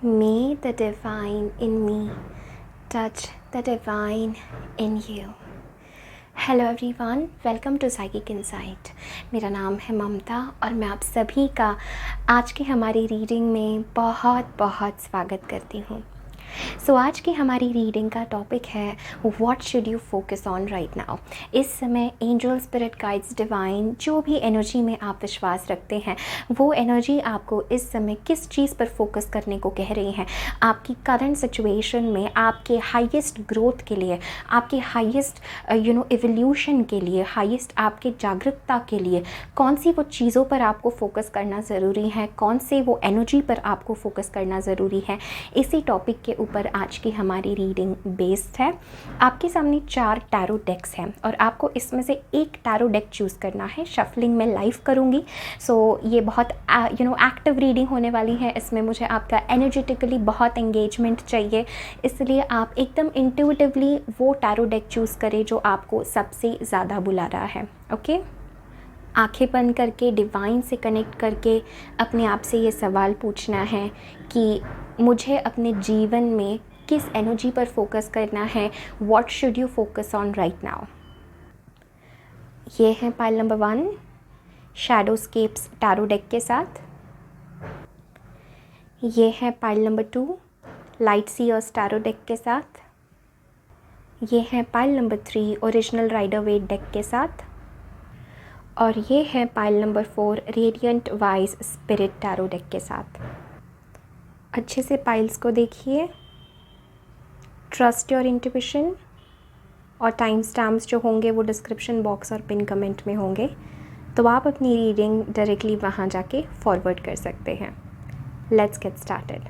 May the divine in me touch the divine in you. Hello everyone, welcome to psychic insight. मेरा नाम है ममता और मैं आप सभी का आज की हमारी रीडिंग में बहुत बहुत स्वागत करती हूँ। आज की हमारी रीडिंग का टॉपिक है what should you focus on right now. इस समय एंजल, स्पिरिट गाइड्स, डिवाइन, जो भी एनर्जी में आप विश्वास रखते हैं वो एनर्जी आपको इस समय किस चीज़ पर फोकस करने को कह रही हैं। आपकी करंट सिचुएशन में आपके हाईएस्ट ग्रोथ के लिए, आपके हाईएस्ट इवोल्यूशन के लिए, हाईएस्ट आपके जागरूकता के लिए कौन सी वो चीज़ों पर आपको फोकस करना ज़रूरी है, कौन से वो एनर्जी पर आपको फोकस करना ज़रूरी है, इसी टॉपिक के ऊपर आज की हमारी रीडिंग बेस्ड है। आपके सामने 4 टैरो डेक्स हैं और आपको इसमें से एक टैरो डेक चूज़ करना है। शफलिंग मैं लाइव करूँगी, ये बहुत एक्टिव रीडिंग होने वाली है। इसमें मुझे आपका एनर्जेटिकली बहुत एंगेजमेंट चाहिए, इसलिए आप एकदम इंट्यूटिवली वो टैरो डेक चूज़ करें जो आपको सबसे ज़्यादा बुला रहा है। ओके, आंखें बंद करके डिवाइन से कनेक्ट करके अपने आप से ये सवाल पूछना है कि मुझे अपने जीवन में किस एनर्जी पर फोकस करना है। What should you focus on right now. ये है pile number 1 shadowscapes tarot deck के साथ। ये है pile number 2 light seers tarot deck के साथ। ये है pile number 3 original Rider Waite deck के साथ। और ये है pile number 4 radiant wise spirit tarot deck के साथ। अच्छे से पाइल्स को देखिए, ट्रस्ट योर इंट्यूशन, और टाइम स्टैम्प्स जो होंगे वो डिस्क्रिप्शन बॉक्स और पिन कमेंट में होंगे, तो आप अपनी रीडिंग डायरेक्टली वहाँ जाके फॉरवर्ड कर सकते हैं। Let's get started.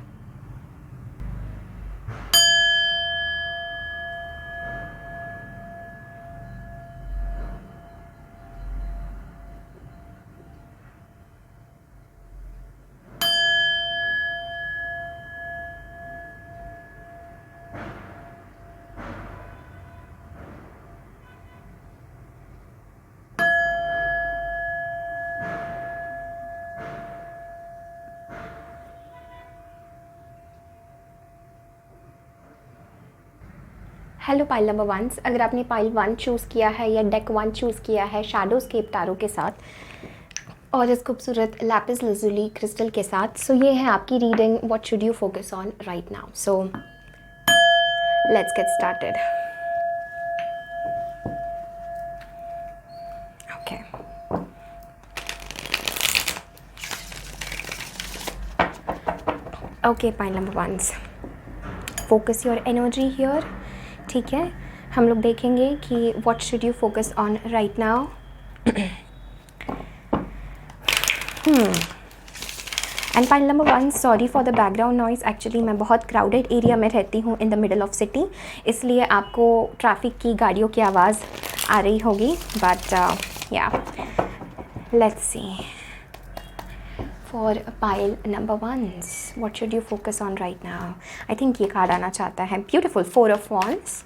Hello pile number 1, अगर आपने पाइल 1 चूज़ किया है या डेक 1 चूज़ किया है शैडोस्केप टैरो के साथ और इस खूबसूरत लैपिस लजुली क्रिस्टल के साथ, ये है आपकी reading what should you focus on right now. Let's get started. Okay, okay pile number 1, focus your energy here. ठीक है, हम लोग देखेंगे कि what should you focus on right now. And pile number 1, sorry for the background noise. Actually मैं बहुत crowded area में रहती हूँ, इन द मिडल ऑफ सिटी, इसलिए आपको ट्रैफिक की गाड़ियों की आवाज़ आ रही होगी, बट या let's see. For pile number 1, what should you focus on right now. I think ये कार्ड आना चाहता है। Beautiful, 4 of wands.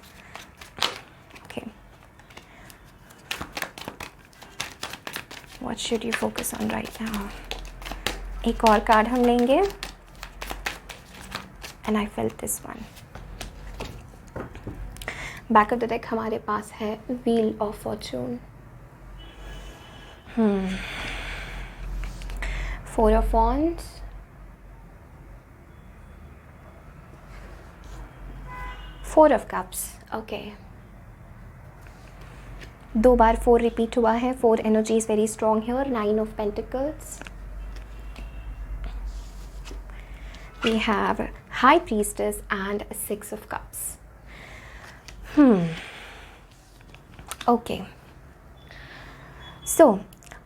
Okay, what should you focus on right now. एक और कार्ड हम लेंगे, and I felt this one. Back of the deck हमारे पास है wheel of Fortune, 4 of wands, 4 of cups। Okay, 2 bar 4 repeat हुआ है। 4 energy is very strong here. 9 of pentacles, we have high priestess and 6 of cups। Okay,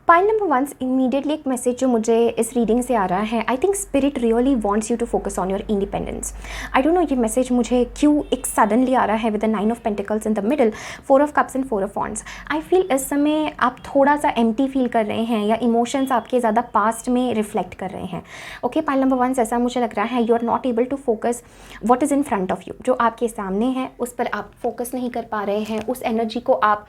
pile number 1 immediately एक message जो मुझे इस reading से आ रहा है, I think spirit really wants you to focus on your independence. I don't know ये message मुझे क्यों एक सडनली आ रहा है with the 9 of pentacles in the middle, 4 of cups and 4 of wands। I feel इस समय आप थोड़ा सा एम्प्टी फील कर रहे हैं या इमोशंस आपके ज़्यादा पास्ट में रिफ्लेक्ट कर रहे हैं। ओके, पाइल नंबर 1, ऐसा मुझे लग रहा है you are not able to focus what is in front of you. जो आपके सामने है उस पर आप फोकस नहीं कर पा रहे हैं, उस एनर्जी को आप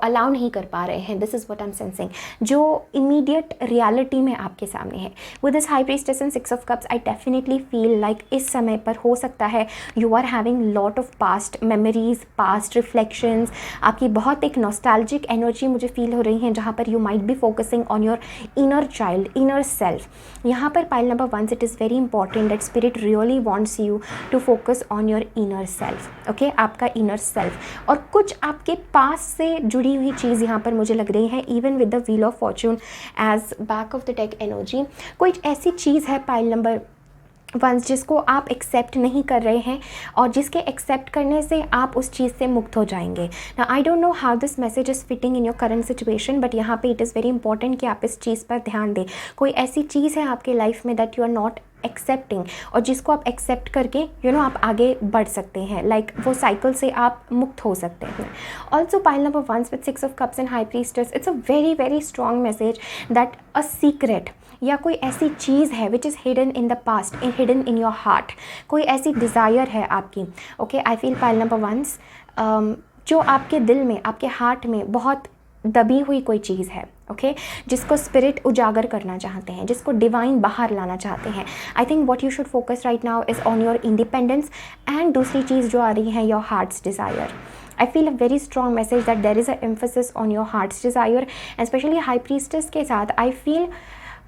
अलाउ नहीं कर पा रहे हैं। This is what I am sensing. जो इमीडिएट रियलिटी में आपके सामने है। With this high priestess and 6 of cups I definitely feel like इस समय पर हो सकता है you are having lot of past memories, past reflections, आपकी बहुत एक नॉस्टैल्जिक एनर्जी मुझे फील हो रही है, जहाँ पर you might be focusing on your inner child, inner self. यहाँ पर pile number 1 it is very important that spirit really wants you to focus on your inner self, okay, आपका inner self. और कुछ आपके पास से जुड़ी हुई चीज़ यहाँ पर मुझे लग रही है, even with the wheel of fortune as back of the deck energy. कोई ऐसी चीज़ है पाइल नंबर 1 जिसको आप एक्सेप्ट नहीं कर रहे हैं और जिसके एक्सेप्ट करने से आप उस चीज़ से मुक्त हो जाएंगे। ना आई don't know how this message is fitting in your current situation, but यहाँ पे इट इज़ वेरी इंपॉर्टेंट कि आप इस चीज़ पर ध्यान दें। कोई ऐसी चीज़ है आपके लाइफ में that you are not accepting, और जिसको आप एक्सेप्ट करके आप आगे बढ़ सकते हैं, लाइक वो साइकिल से आप मुक्त हो सकते हैं। Also pile number 1 with 6 of cups and high priestess, it's a very very strong message that a secret या कोई ऐसी चीज़ है which is hidden in the past, hidden in your heart, कोई ऐसी डिज़ायर है आपकी, ओके। आई फील पाइल नंबर 1 जो आपके दिल में, आपके हार्ट में बहुत दबी हुई कोई चीज़ है, ओके, जिसको स्पिरिट उजागर करना चाहते हैं, जिसको डिवाइन बाहर लाना चाहते हैं। I think what you should focus right now is on your independence, and दूसरी चीज़ जो आ रही है your heart's desire. I feel a very strong message that there is an emphasis on your heart's desire, and specially high priestess के साथ I feel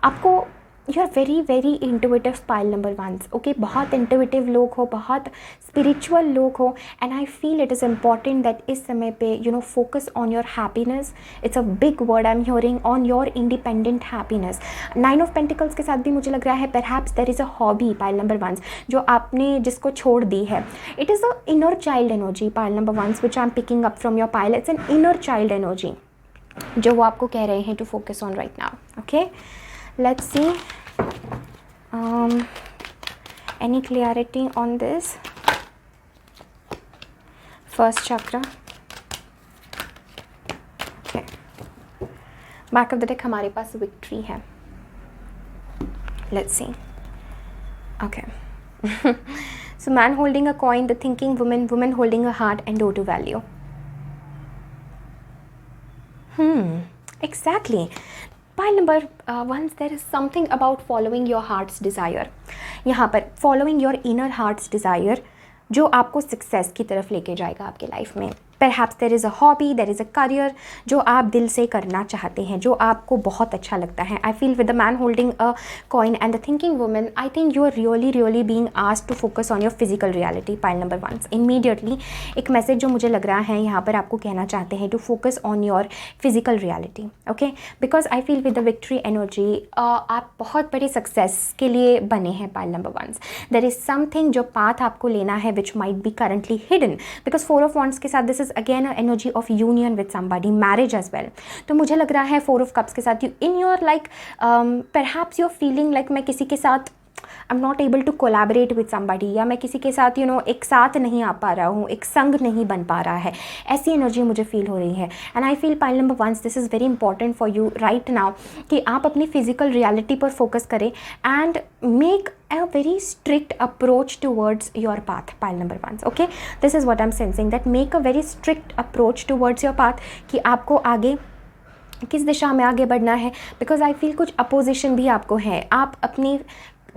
आपको you are very very intuitive pile number 1, okay. बहुत intuitive लोग हो, बहुत spiritual लोग हो, and I feel it is important that इस समय पे focus on your happiness. It's a big word I am hearing, on your independent happiness. 9 of pentacles के साथ भी मुझे लग रहा है perhaps there is a hobby pile number 1 जो आपने जिसको छोड़ दी है। It is a inner child energy pile number 1 which I am picking up from your pile. It's an inner child energy जो वो आपको कह रहे हैं to focus on right now, okay. Let's see any clarity on this first chakra, okay। back of the deck हमारे पास victory है, let's see, okay। So man holding a coin, the thinking woman, woman holding a heart, and door to value। Exactly। Pile number 1, there is something about following your heart's desire। यहाँ पर following your inner heart's desire जो आपको success की तरफ लेके जाएगा आपके life में। Perhaps there is a hobby, there is a career जो आप दिल से करना चाहते हैं, जो आपको बहुत अच्छा लगता है। I feel with the man holding a coin and the thinking woman, I think you are really being asked to focus on your physical reality, pile number 1। Immediately एक मैसेज जो मुझे लग रहा है यहाँ पर आपको कहना चाहते हैं to focus on your physical reality, okay? Because I feel with the victory energy आप बहुत बड़ी सक्सेस के लिए बने हैं pile number 1। There is something जो पाथ आपको लेना है which might be currently hidden, because 4 of wands के साथ this is again an energy of union with somebody, marriage as well। तो मुझे लग रहा है 4 of cups के साथ in your like perhaps you're feeling like मैं किसी के साथ I'm not able to collaborate with somebody, या मैं किसी के साथ एक साथ नहीं आ पा रहा हूँ, एक संग नहीं बन पा रहा है, ऐसी एनर्जी मुझे फील हो रही है। And I feel pile number 1 this is very important for you right now कि आप अपनी फिजिकल रियलिटी पर फोकस करें and make a very strict approach towards your path, pile number 1, okay। this is what I'm sensing, that make a very strict approach towards your path कि आपको आगे किस दिशा में आगे बढ़ना है, because I feel कुछ अपोजिशन भी आपको है, आप अपनी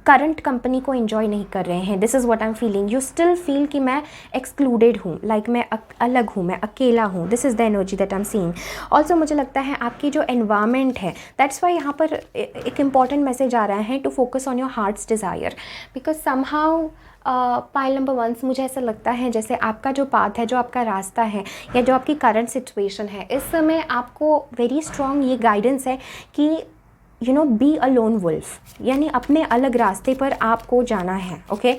करंट कंपनी को एंजॉय नहीं कर रहे हैं। This is what I am feeling, you still feel कि मैं एक्सक्लूडेड हूँ, लाइक मैं अलग हूँ, मैं अकेला हूँ। This is the energy that I am seeing. Also मुझे लगता है आपकी जो एनवायरनमेंट है, दैट्स वाई यहाँ पर एक इम्पॉर्टेंट मैसेज आ रहा है to focus on your heart's desire, because somehow pile number 1 मुझे ऐसा लगता है जैसे आपका जो पाथ है, जो आपका रास्ता है, या जो आपकी करंट सिचुएशन है, इस समय आपको वेरी स्ट्रॉन्ग ये गाइडेंस है कि बी अ लोन वुल्फ, यानी अपने अलग रास्ते पर आपको जाना है, okay.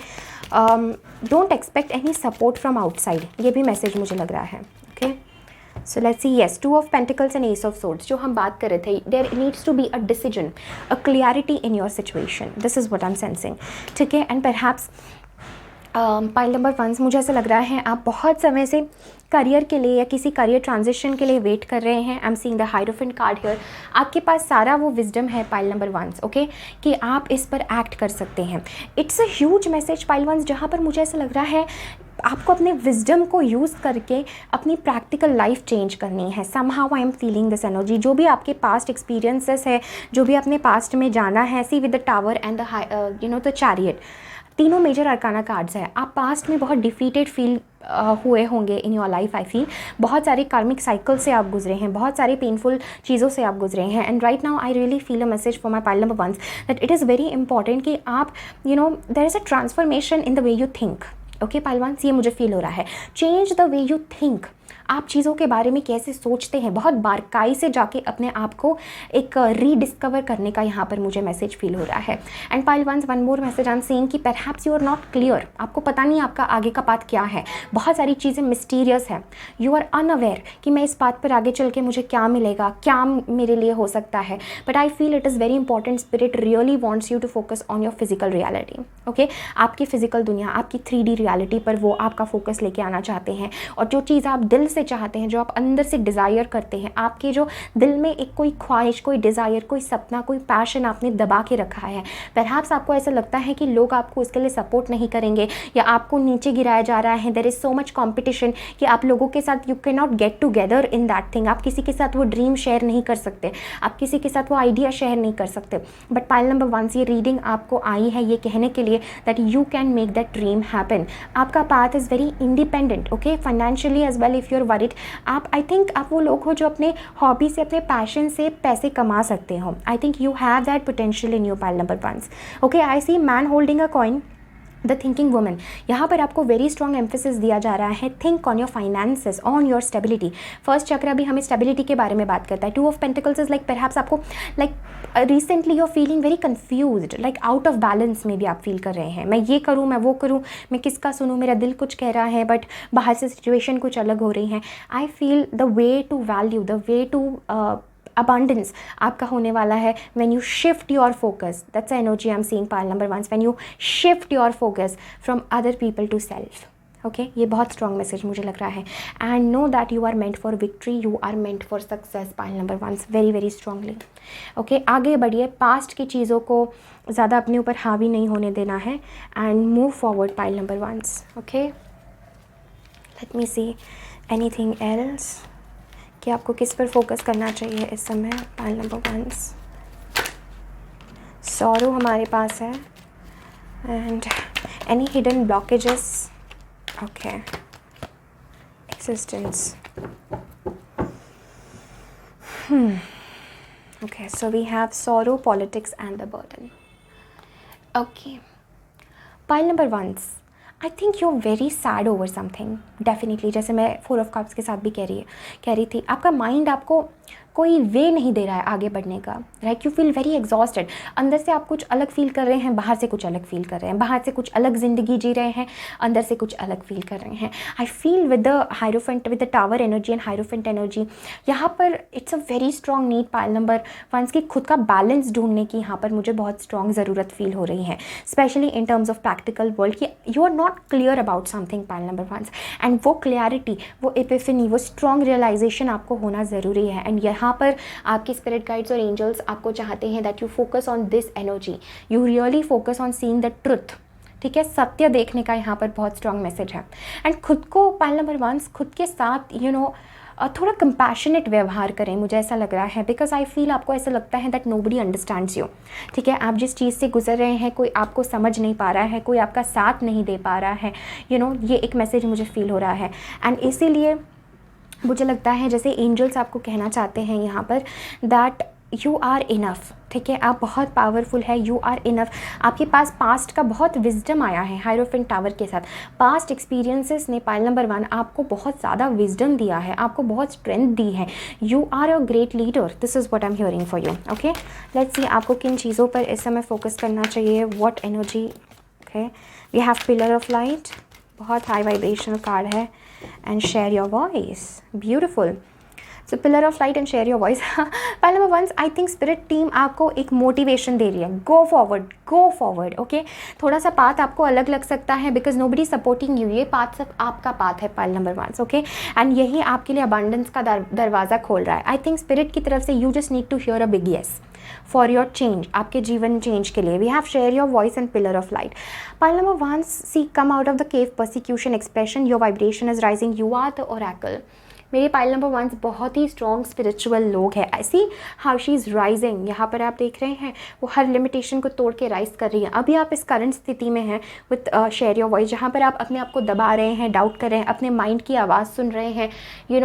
Don't expect any support from outside, ये भी मैसेज मुझे लग रहा है, okay. So let's see, yes, 2 of pentacles and ace of swords जो हम बात कर रहे थे, there needs to be a decision, a clarity in your situation. This is what I am sensing, ठीक है। एंड परहैप्स पाइल नंबर 1 मुझे ऐसा लग रहा है आप बहुत समय से करियर के लिए या किसी करियर ट्रांजिशन के लिए वेट कर रहे हैं। आई am seeing the hierophant card here. आपके पास सारा वो विजडम है पाइल नंबर 1, ओके, कि आप इस पर एक्ट कर सकते हैं। It's a huge message pile 1 जहाँ पर मुझे ऐसा लग रहा है आपको अपने विजडम को यूज़ करके अपनी प्रैक्टिकल लाइफ चेंज करनी है। Somehow I am feeling this energy. जो भी आपके पास्ट एक्सपीरियंसेस है, जो भी आपने पास्ट में जाना है, see with the tower and the chariot, तीनों मेजर अरकाना कार्ड्स हैं। आप पास्ट में बहुत डिफीटेड फील हुए होंगे in your life. I feel बहुत सारे कार्मिक साइकिल से आप गुजरे हैं, बहुत सारी पेनफुल चीज़ों से आप गुजरे हैं। And right now I really feel a message for my pile number ones that it is very important कि आप there is a transformation in the way you think. Okay pile ones, ये मुझे feel हो रहा है। Change the way you think. आप चीज़ों के बारे में कैसे सोचते हैं, बहुत बारकाई से जाके अपने आप को एक रीडिस्कवर करने का यहाँ पर मुझे मैसेज फील हो रहा है। And pile once, one more message I am saying कि perhaps you are not clear. आपको पता नहीं आपका आगे का पाथ क्या है, बहुत सारी चीज़ें मिस्टीरियस है। यू आर अनअवेयर कि मैं इस पाथ पर आगे चल के मुझे क्या मिलेगा, क्या मेरे लिए हो सकता है। But I feel it is very important, spirit really wants you to focus on your physical reality. Okay, आपकी फिजिकल दुनिया, आपकी 3D रियलिटी पर वो आपका फोकस लेके आना चाहते हैं। और जो चीज़ आप दिल से चाहते हैं, जो आप अंदर से डिज़ायर करते हैं, आपके जो दिल में एक कोई ख्वाहिश, कोई डिज़ायर, कोई सपना, कोई पैशन आपने दबा के रखा है। परहैप्स आपको ऐसा लगता है कि लोग आपको उसके लिए सपोर्ट नहीं करेंगे या आपको नीचे गिराया जा रहा है। There is so much competition कि आप लोगों के साथ you can not get together in that thing. आप किसी के साथ वो ड्रीम शेयर नहीं कर सकते, आप किसी के साथ वो आइडिया शेयर नहीं कर सकते। बट पाइल नंबर वंस, ये रीडिंग आपको आई है ये कहने के लिए that you can make that dream happen. आपका path is very independent. Okay, financially as well if you are worried. आप आई थिंक आप वो लोग हो जो अपने हॉबी से, अपने पैशन से पैसे कमा सकते हो। I think you have that potential in your pile number ones. Okay, I see man holding a coin, the thinking woman. यहाँ पर आपको वेरी स्ट्रॉन्ग एम्फेसिस दिया जा रहा है, think on your finances, on your stability. First चक्र भी हमें स्टेबिलिटी के बारे में बात करता है। 2 of pentacles is like perhaps आपको like recently you are feeling very confused, like out of balance में भी आप फील कर रहे हैं। मैं ये करूँ, मैं वो करूँ, मैं किसका सुनूँ, मेरा दिल कुछ कह रहा है बट बाहर से सिचुएशन कुछ अलग हो रही है। I feel the way to value, the way to abundance आपका होने वाला है when you shift your focus. That's the energy I'm seeing pile number ones, when you shift your focus from other people to self. Okay, ये बहुत strong message मुझे लग रहा है। And know that you are meant for victory, you are meant for success pile number ones, very very strongly. Okay, आगे बढ़िए, past की चीज़ों को ज़्यादा अपने ऊपर हावी नहीं होने देना है and move forward pile number ones. Okay, let me see anything else कि आपको किस पर फोकस करना चाहिए इस समय। पाइल नंबर वंस, सॉरो हमारे पास है and any hidden blockages. Okay, existence. Okay, so we have sorrow, politics and the burden. Okay, pile number ones, I think you are very sad over something. Definitely, जैसे मैं 4 of cups के साथ भी कह रही थी, आपका माइंड आपको कोई वे नहीं दे रहा है आगे बढ़ने का। Like you feel very exhausted. अंदर से आप कुछ अलग फील कर रहे हैं, बाहर से कुछ अलग फील कर रहे हैं, बाहर से कुछ अलग ज़िंदगी जी रहे हैं, अंदर से कुछ अलग फील कर रहे हैं। I feel with the hierophant, with the tower energy and hierophant energy, यहाँ पर it's a very strong need pile number ones की खुद का बैलेंस ढूंढने की यहाँ पर मुझे बहुत स्ट्रॉन्ग ज़रूरत फील हो रही है, specially in terms of practical world कि you are not clear about something pile number once. And वो क्लियरिटी, वो एपिफनी, वो स्ट्रॉन्ग रियलाइजेशन आपको होना ज़रूरी है। एंड यहाँ पर आपके स्पिरिट गाइड्स और एंजल्स आपको चाहते हैं that you focus on this energy, you really focus on seeing the truth. ठीक है, सत्य देखने का यहाँ पर बहुत स्ट्रॉन्ग मैसेज है। एंड खुद को पाइल नंबर वंस, खुद के साथ थोड़ा कंपैशनेट व्यवहार करें, मुझे ऐसा लग रहा है, बिकॉज आई फील आपको ऐसा लगता है दैट नोबडी अंडरस्टैंड्स यू। ठीक है, आप जिस चीज़ से गुजर रहे हैं कोई आपको समझ नहीं पा रहा है, कोई आपका साथ नहीं दे पा रहा है। ये एक मैसेज मुझे फील हो रहा है। एंड इसीलिए मुझे लगता है जैसे एंजल्स आपको कहना चाहते हैं यहाँ पर दैट यू आर इनफ। ठीक है, आप बहुत पावरफुल है, यू आर इनफ। आपके पास पास्ट का बहुत विजडम आया है हायरोफेंट टावर के साथ। पास्ट एक्सपीरियंसेस ने पाइल नंबर 1 आपको बहुत ज़्यादा विजडम दिया है, आपको बहुत स्ट्रेंथ दी है। You are a great leader, this is what I am hearing for you. Okay, let's see आपको किन चीज़ों पर इस समय फोकस करना चाहिए, what energy. Okay, we have pillar of light, बहुत हाई वाइब्रेशनल कार्ड है, and share your voice, beautiful. So pillar of light and share your voice. पहले नंबर 1, आई थिंक स्पिरिट टीम आपको एक मोटिवेशन दे रही है, गो फॉरवर्ड। ओके, थोड़ा सा पाथ आपको अलग लग सकता है बिकॉज नोबडी सपोर्टिंग यू, ये पाथ सब आपका पाथ है पाइल नंबर 1। ओके, एंड यही आपके लिए अबंडेंस का दरवाज़ा खोल रहा है। आई थिंक स्पिरिट की तरफ से you just need to hear a big yes. For your change, आपके जीवन चेंज के लिए. We have share your voice and pillar of light. Pile number 1, see come out of the cave persecution expression, your vibration is rising, you are the oracle. मेरे pile number 1 बहुत ही strong spiritual लोग हैं. I see how she is rising. यहाँ पर आप देख रहे हैं वो हर लिमिटेशन को तोड़ के राइज कर रही है. अभी आप इस करंट स्थिति में हैं विथ शेयर योर वॉइस, जहाँ पर आप अपने आप को दबा रहे हैं, डाउट कर रहे हैं, अपने माइंड की आवाज़ सुन रहे हैं,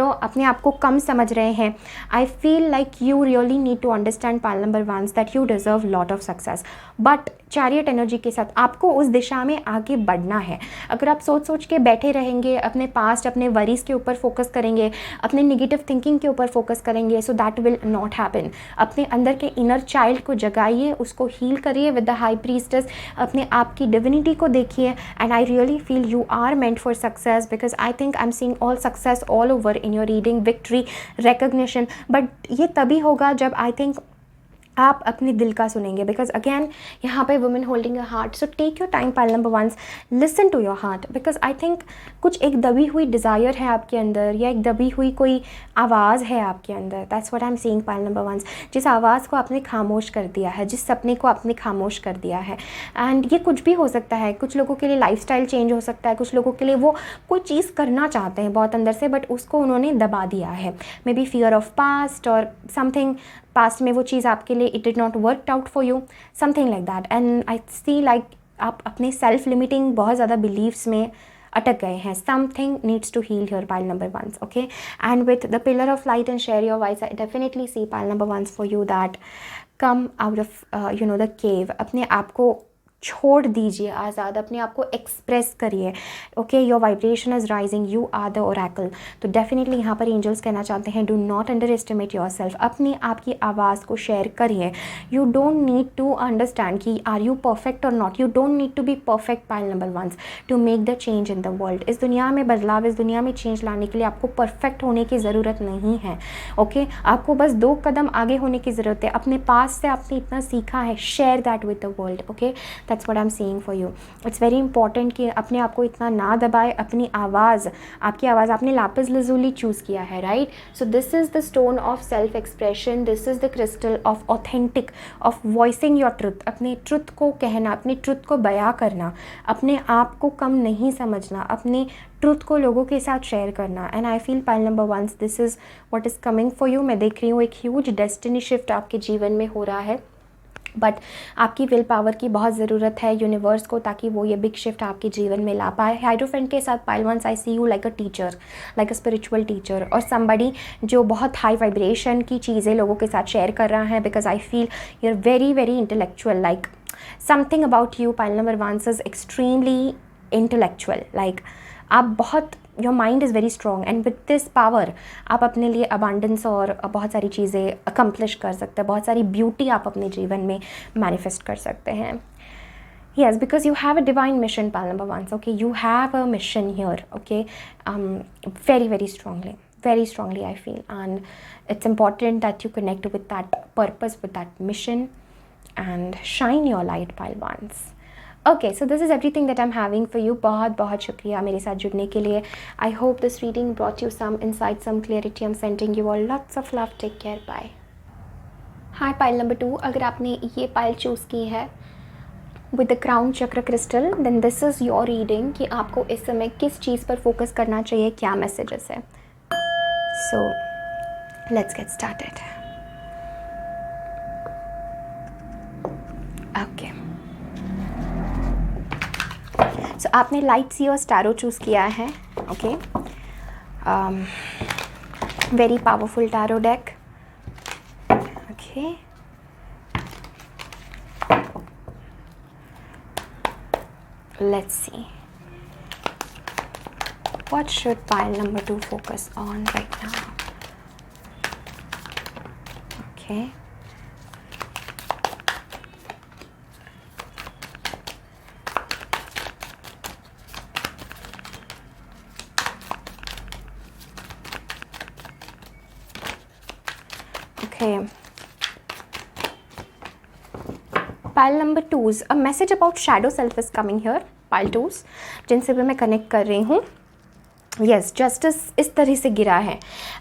अपने आप को कम समझ रहे हैं. I feel like you really need to understand pile number 1 that you deserve lot of success. But chariot energy के साथ आपको उस दिशा में आगे बढ़ना है. अगर आप सोच के बैठे रहेंगे, अपने पास्ट, अपने वरीज के ऊपर फोकस करेंगे, अपने नेगेटिव थिंकिंग के ऊपर फोकस करेंगे, so that will not happen. अपने अंदर के इनर चाइल्ड को जगाइए, उसको हील करिए विद द हाई प्रीस्टेस. अपने आप की डिविनिटी को देखिए. And I really feel you are meant for success, because I think I am seeing all success all over in your reading, victory, recognition. But ये तभी होगा जब आई थिंक आप अपने दिल का सुनेंगे. बिकॉज अगेन यहाँ पे women holding a heart, so take your time pile number 1, listen to your heart. Because I think कुछ एक दबी हुई डिज़ायर है आपके अंदर, या एक दबी हुई कोई आवाज़ है आपके अंदर. That's what I am seeing pile number 1. जिस आवाज़ को आपने खामोश कर दिया है, जिस सपने को आपने खामोश कर दिया है. एंड ये कुछ भी हो सकता है. कुछ लोगों के लिए लाइफस्टाइल चेंज हो सकता है, कुछ लोगों के लिए वो कोई चीज़ करना चाहते हैं बहुत अंदर से, बट उसको उन्होंने दबा दिया है. Maybe fear of past और समथिंग. पास्ट में वो चीज़ आपके लिए it did not work out for you, something like that. And I see like आप अपने सेल्फ लिमिटिंग बहुत ज़्यादा बिलीव्स में अटक गए हैं. Something needs to heal your pile number 1, okay. And with the pillar of light and share your voice, I definitely see pile number 1 for you that come out of the cave. अपने आप को छोड़ दीजिए आज़ाद, अपने आप को express करिए. Okay, your vibration is rising, you are the oracle. तो डेफिनेटली यहाँ पर एंजल्स कहना चाहते हैं, do not underestimate yourself. अपनी आपकी आवाज़ को शेयर करिए. You don't need to understand कि आर यू परफेक्ट और not. You don't need to be perfect pile number 1 to make the change in the world. इस दुनिया में बदलाव, इस दुनिया में चेंज लाने के लिए आपको परफेक्ट होने की ज़रूरत नहीं है. ओके, आपको बस 2 कदम आगे होने की ज़रूरत है. अपने पास से आपने इतना सीखा है, share that with the world. Okay, that's what I am saying for you. It's very important कि अपने आप को इतना ना दबाए. अपनी आवाज़, आपकी आवाज़, आपने लापिस लजुली चूज़ किया है, right. So this is the stone of self expression, this is the crystal of authentic, of voicing your truth. अपने ट्रुथ को कहना, अपने ट्रुथ को बयां करना, अपने आप को कम नहीं समझना, अपने ट्रुथ को लोगों के साथ शेयर करना. And I feel pile number 1 this is what is coming for you. मैं देख रही हूँ एक ह्यूज डेस्टिनी शिफ्ट आपके जीवन में हो रहा है, बट आपकी विल पावर की बहुत ज़रूरत है यूनिवर्स को, ताकि वो ये बिग शिफ्ट आपके जीवन में ला पाए. हाइड्रोफेंट के साथ pile 1 I see you like a teacher, like a spiritual teacher, और समबडी जो बहुत हाई वाइब्रेशन की चीज़ें लोगों के साथ शेयर कर रहा है. Because I feel you are very very intellectual. Like something about you pile number 1 is extremely intellectual. Like आप बहुत, your mind is very strong, and with this power आप अपने लिए अबांडेंस और बहुत सारी चीज़ें अकम्प्लिश कर सकते हैं. बहुत सारी ब्यूटी आप अपने जीवन में मैनिफेस्ट कर सकते हैं. Yes, because you have a divine mission pile number 1. Okay, you have a mission here. Okay, very very strongly I feel, and it's important that you connect with that purpose, with that mission, and shine your light pile 1. Okay, so this is everything that I am having for you. बहुत बहुत शुक्रिया मेरे साथ जुड़ने के लिए. I hope this reading brought you some insight, some clarity. I am sending you all lots of love. Take care, bye. Hi pile number 2, अगर आपने ये पाइल चूज़ की है with the crown chakra crystal, then this is your reading कि आपको इस समय किस चीज़ पर फोकस करना चाहिए, क्या मैसेजेस है. So let's get started. Okay, so आपने लाइट सी और स्टैरो चूज़ किया है. Okay, very powerful tarot deck. Okay, let's see what should pile number 2 focus on right now. Okay, pile number 2's a message about shadow self is coming here. pile 2's जिनसे भी मैं connect कर रही हूँ, yes, justice इस तरह से गिरा है.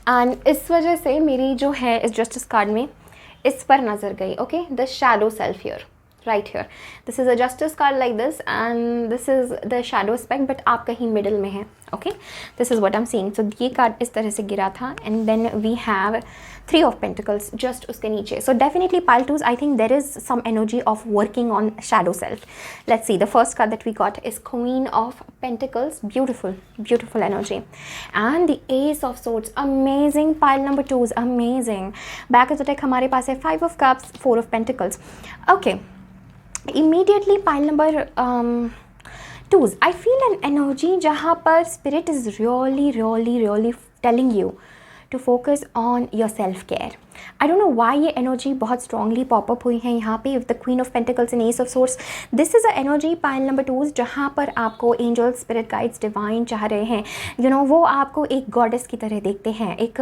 एंड इस वजह से मेरी जो है इस जस्टिस कार्ड में इस पर नज़र गई. Okay, the shadow self here, right here. This is a justice card like this and this is the shadow aspect, but आप कहीं middle में हैं. Okay, this is what I'm seeing. So ये card इस तरह से गिरा था and then we have 3 of Pentacles just उसके नीचे. So definitely pile 2s, I think there is some energy of working on shadow self. Let's see, the first card that we got is Queen of Pentacles. Beautiful, beautiful energy. And the Ace of Swords, amazing. Pile number 2s, amazing. Back of the deck हमारे पास है 5 of Cups, 4 of Pentacles. Okay, immediately pile number 2s, I feel an energy जहाँ पर spirit is really telling you to focus on your self care. I don't know why ये energy बहुत strongly pop up हुई है यहाँ पे with the Queen of Pentacles and Ace of Swords. This is a energy pile number 2s जहाँ पर आपको angels, spirit guides, divine चाह रहे हैं, you know, वो आपको एक goddess की तरह देखते हैं, एक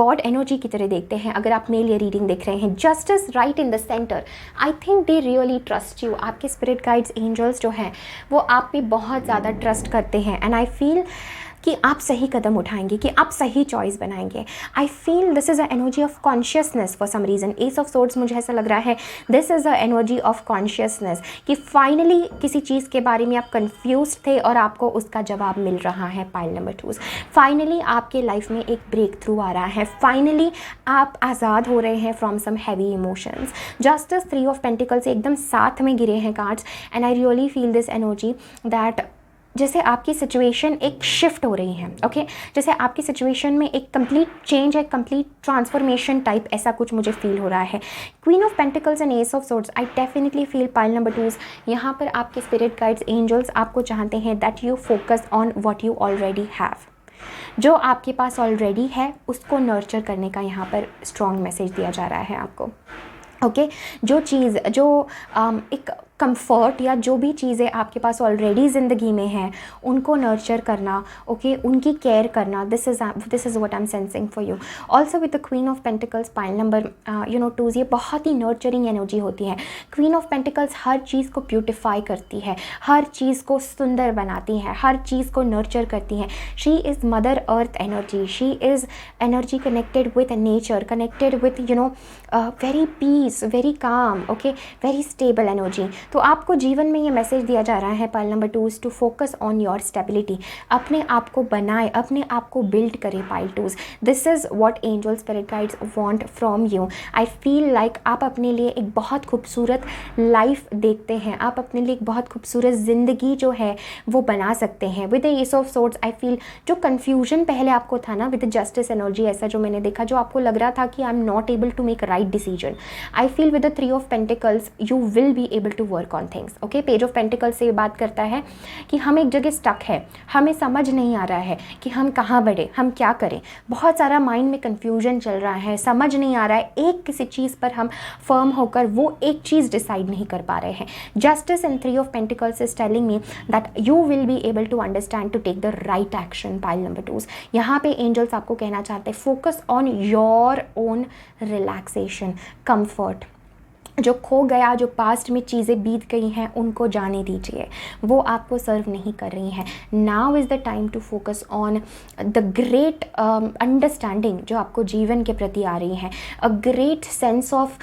god energy की तरह देखते हैं. अगर आप मेल या रीडिंग देख रहे हैं, justice right in the center. I think they really trust you. आपके spirit guides, angels जो हैं वो आप पे बहुत ज़्यादा trust करते हैं and I feel कि आप सही कदम उठाएंगे, कि आप सही चॉइस बनाएंगे. I feel this is a energy of consciousness for some reason. Ace of swords मुझे ऐसा लग रहा है this is a energy of consciousness कि फाइनली किसी चीज़ के बारे में आप कंफ्यूज थे और आपको उसका जवाब मिल रहा है. Pile number 2. फाइनली आपके लाइफ में एक ब्रेक थ्रू आ रहा है. फाइनली आप आज़ाद हो रहे हैं from some heavy emotions. Justice, 3 of pentacle से एकदम साथ में गिरे हैं cards and I really feel this energy that जैसे आपकी सिचुएशन एक शिफ्ट हो रही है. ओके, जैसे आपकी सिचुएशन में एक कंप्लीट चेंज है, कंप्लीट ट्रांसफॉर्मेशन टाइप, ऐसा कुछ मुझे फील हो रहा है. Queen of pentacles and ace of swords, I definitely feel pile number 2s यहाँ पर आपके स्पिरिट गाइड्स, एंजल्स आपको चाहते हैं that you focus on what you already have. जो आपके पास ऑलरेडी है उसको नर्चर करने का यहाँ पर स्ट्रॉन्ग मैसेज दिया जा रहा है आपको. ओके, जो चीज़ जो एक कंफर्ट या जो भी चीज़ें आपके पास ऑलरेडी ज़िंदगी में हैं उनको नर्चर करना. ओके, उनकी केयर करना. This is what I am sensing for you. Also with the queen of pentacles pile number 2s, ये बहुत ही नर्चरिंग एनर्जी होती है. क्वीन ऑफ पेंटिकल्स हर चीज़ को ब्यूटिफाई करती है, हर चीज़ को सुंदर बनाती है, हर चीज़ को नर्चर करती है. She is mother earth energy. She is energy connected with nature, connected with very peace, very calm. Okay, very stable energy. तो आपको जीवन में ये मैसेज दिया जा रहा है pile number 2s to focus on your stability. अपने आप को बनाए, अपने आप को बिल्ड करें pile 2s. This is what angel spirit guides want from you. I feel like आप अपने लिए एक बहुत खूबसूरत लाइफ देखते हैं, आप अपने लिए एक बहुत खूबसूरत ज़िंदगी जो है वो बना सकते हैं. With the S of swords I feel जो कन्फ्यूजन पहले आपको था ना विद द जस्टिस एनर्जी, ऐसा जो मैंने देखा, जो आपको लग रहा था कि I am not able to make right decision, I feel with the 3 of pentacles you will be able to work on things. Okay, page of pentacles से ये बात करता है कि हम एक जगह स्टक है, हमें समझ नहीं आ रहा है कि हम कहाँ बढ़े, हम क्या करें. बहुत सारा माइंड में कन्फ्यूजन चल रहा है, समझ नहीं आ रहा है, एक किसी चीज़ पर हम फर्म होकर वो एक चीज़ डिसाइड नहीं कर पा रहे हैं. Justice and 3 of pentacles is telling me that you will be able to understand to take the right action. Pile number 2s, यहाँ पे एंजल्स आपको कहना चाहते हैं focus on your own relaxation, comfort. जो खो गया, जो पास्ट में चीज़ें बीत गई हैं उनको जाने दीजिए, वो आपको सर्व नहीं कर रही हैं. Now is the time to focus on the great understanding जो आपको जीवन के प्रति आ रही है. A great sense of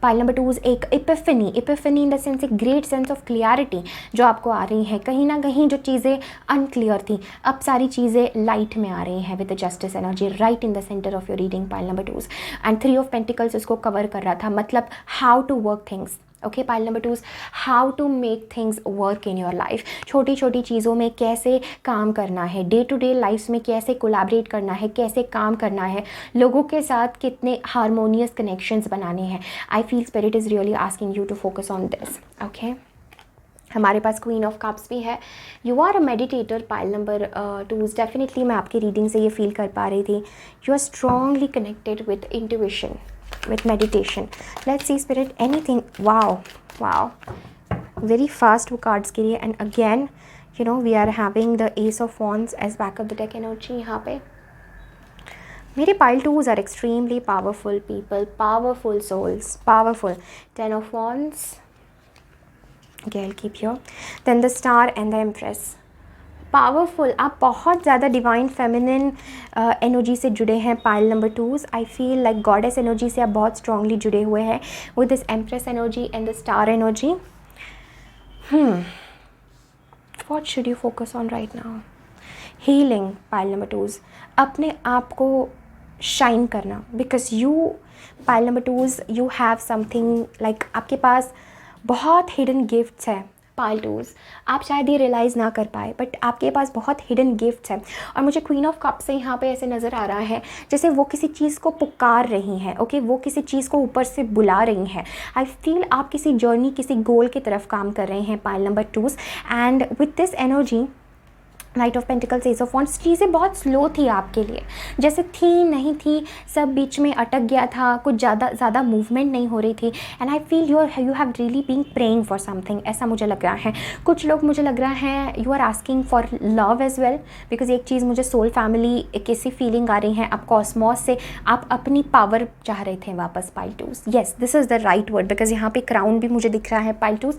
pile number 2s, एक इपिफनी इन द सेंस, एक ग्रेट सेंस ऑफ क्लियरिटी जो आपको आ रही है. कहीं ना कहीं जो चीज़ें अनक्लियर थी अब सारी चीज़ें लाइट में आ रही हैं with the justice energy right in the center of your reading pile number 2s. And 3 of pentacles इसको कवर कर रहा था, मतलब how to work things. Okay, pile number 2s, how to make things work in your life. छोटी छोटी चीज़ों में कैसे काम करना है, डे टू डे लाइफ में कैसे कोलैबोरेट करना है, कैसे काम करना है, लोगों के साथ कितने हारमोनियस कनेक्शंस बनाने हैं. I feel spirit is really asking you to focus on this. Okay, हमारे पास क्वीन ऑफ कप्स भी है. You are a meditator pile number 2s. Definitely मैं आपकी रीडिंग से ये फील कर पा रही थी. You are strongly connected with intuition, with meditation. Let's see spirit anything. Wow, very fast cards के लिए. and again we are having the ace of wands as back of the deck energy. यहाँ पे मेरे pile 2s are extremely powerful people, powerful souls, powerful. 10 of wands. Okay, I'll keep here. Then the star and the empress. Powerful, आप बहुत ज़्यादा divine feminine energy से जुड़े हैं pile number 2। आई feel like goddess energy से आप बहुत strongly जुड़े हुए हैं with this empress energy and the star energy. What should you focus on right now? Healing pile number 2, अपने आप को शाइन करना, because you pile number 2 you have something like आपके पास बहुत हिडन गिफ्ट्स हैं पाइल 2। आप शायद ये रियलाइज़ ना कर पाए बट आपके पास बहुत हिडन गिफ्ट्स हैं। और मुझे क्वीन ऑफ कप से यहाँ पे ऐसे नज़र आ रहा है जैसे वो किसी चीज़ को पुकार रही हैं, ओके वो किसी चीज़ को ऊपर से बुला रही हैं। आई फील आप किसी जर्नी, किसी गोल की तरफ काम कर रहे हैं pile number 2। And with this energy knight of pentacles, ace of wands, चीज़ें बहुत स्लो थी आपके लिए, जैसे थी नहीं थी, सब बीच में अटक गया था, कुछ ज़्यादा मूवमेंट नहीं हो रही थी। And I feel you have really been praying for something, ऐसा मुझे लग रहा है। कुछ लोग मुझे लग रहा है you are asking for love as well, because एक चीज़ मुझे सोल फैमिली कैसी फीलिंग आ रही है, आप कॉस्मॉस से आप अपनी पावर चाह रहे थे वापस pile 2। Yes, this is the right word, because यहाँ पे क्राउन भी मुझे दिख रहा है pile 2।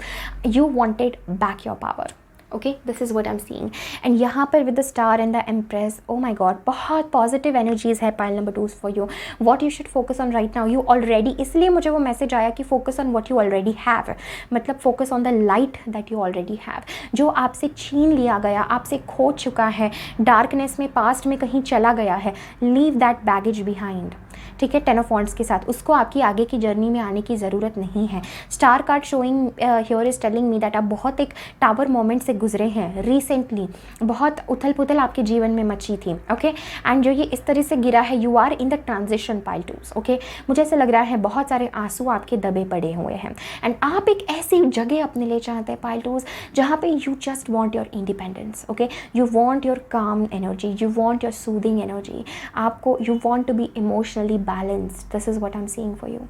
You wanted back your power, okay, this is what I am seeing. And यहाँ पर with the star and the empress, oh my God, बहुत पॉजिटिव एनर्जीज़ है pile number 2 for you. What you should focus on right now, you already, इसलिए मुझे वो message आया कि focus on what you already have, मतलब focus on the light that you already have, जो आपसे छीन लिया गया, आपसे खो चुका है, डार्कनेस में, पास्ट में कहीं चला गया है। लीव दैट बैगेज बिहाइंड, ठीक है, 10 ऑफ वॉन्ड्स के साथ, उसको आपकी आगे की जर्नी में आने की ज़रूरत नहीं है। Star card showing here is telling me that आप बहुत एक टावर मोमेंट से गुजरे हैं रिसेंटली, बहुत उथल पुथल आपके जीवन में मची थी, ओके। एंड जो ये इस तरह से गिरा है, you are in the transition pile 2, okay. मुझे ऐसा लग रहा है बहुत सारे आंसू आपके दबे पड़े हुए हैं एंड आप एक ऐसी जगह अपने लिए चाहते हैं पाइल 2 जहाँ पे you just want your independence, okay. You want your calm energy, you want your soothing energy, आपको you want to be emotionally balanced. This is what I'm seeing for you,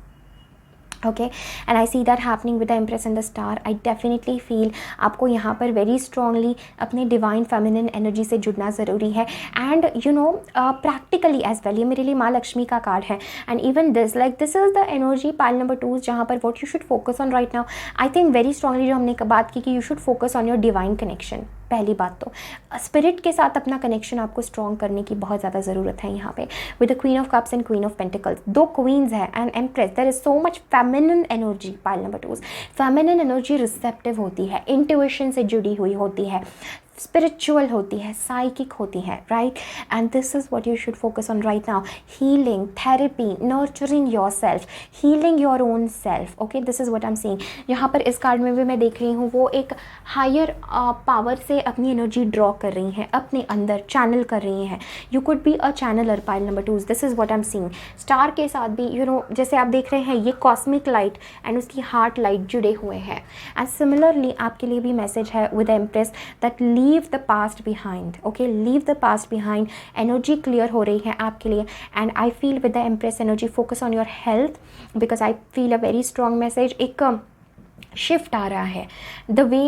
okay, and I see that happening with the Empress and the Star. I definitely feel आपको यहाँ पर very strongly अपने divine feminine energy से जुड़ना ज़रूरी है। and you know practically as well, ये मेरे लिए माँ लक्ष्मी का कार्ड है and even this is the energy pile number 2 जहाँ पर what you should focus on right now, I think very strongly जो हमने बात की कि you should focus on your divine connection। पहली बात तो स्पिरिट के साथ अपना कनेक्शन आपको स्ट्रॉन्ग करने की बहुत ज़्यादा ज़रूरत है यहाँ पे with the queen of cups and queen of pentacles, 2 queens है and empress. There is so much feminine energy pile number 2। Feminine energy receptive होती है, इंट्यूशन से जुड़ी हुई होती है, स्पिरिचुअल होती है, साइकिक होती है, right. And this is what you should focus on right now, healing, therapy, nurturing your self, healing your own self, okay, this is what I am seeing. यहाँ पर इस कार्ड में भी मैं देख रही हूँ वो एक हायर पावर से अपनी एनर्जी ड्रॉ कर रही हैं, अपने अंदर चैनल कर रही हैं। You could be a channeller pile number 2, this is what I am seeing. Star के साथ भी यू नो जैसे आप देख रहे हैं ये कॉस्मिक लाइट एंड उसकी हार्ट लाइट जुड़े हुए हैं। एंड सिमिलरली आपके लिए भी मैसेज है with empress that leave the past behind, okay, leave the past behind. Energy clear हो रही है आपके लिए and I feel with the empress energy focus on your health, because I feel a very strong message, एक shift आ रहा है the way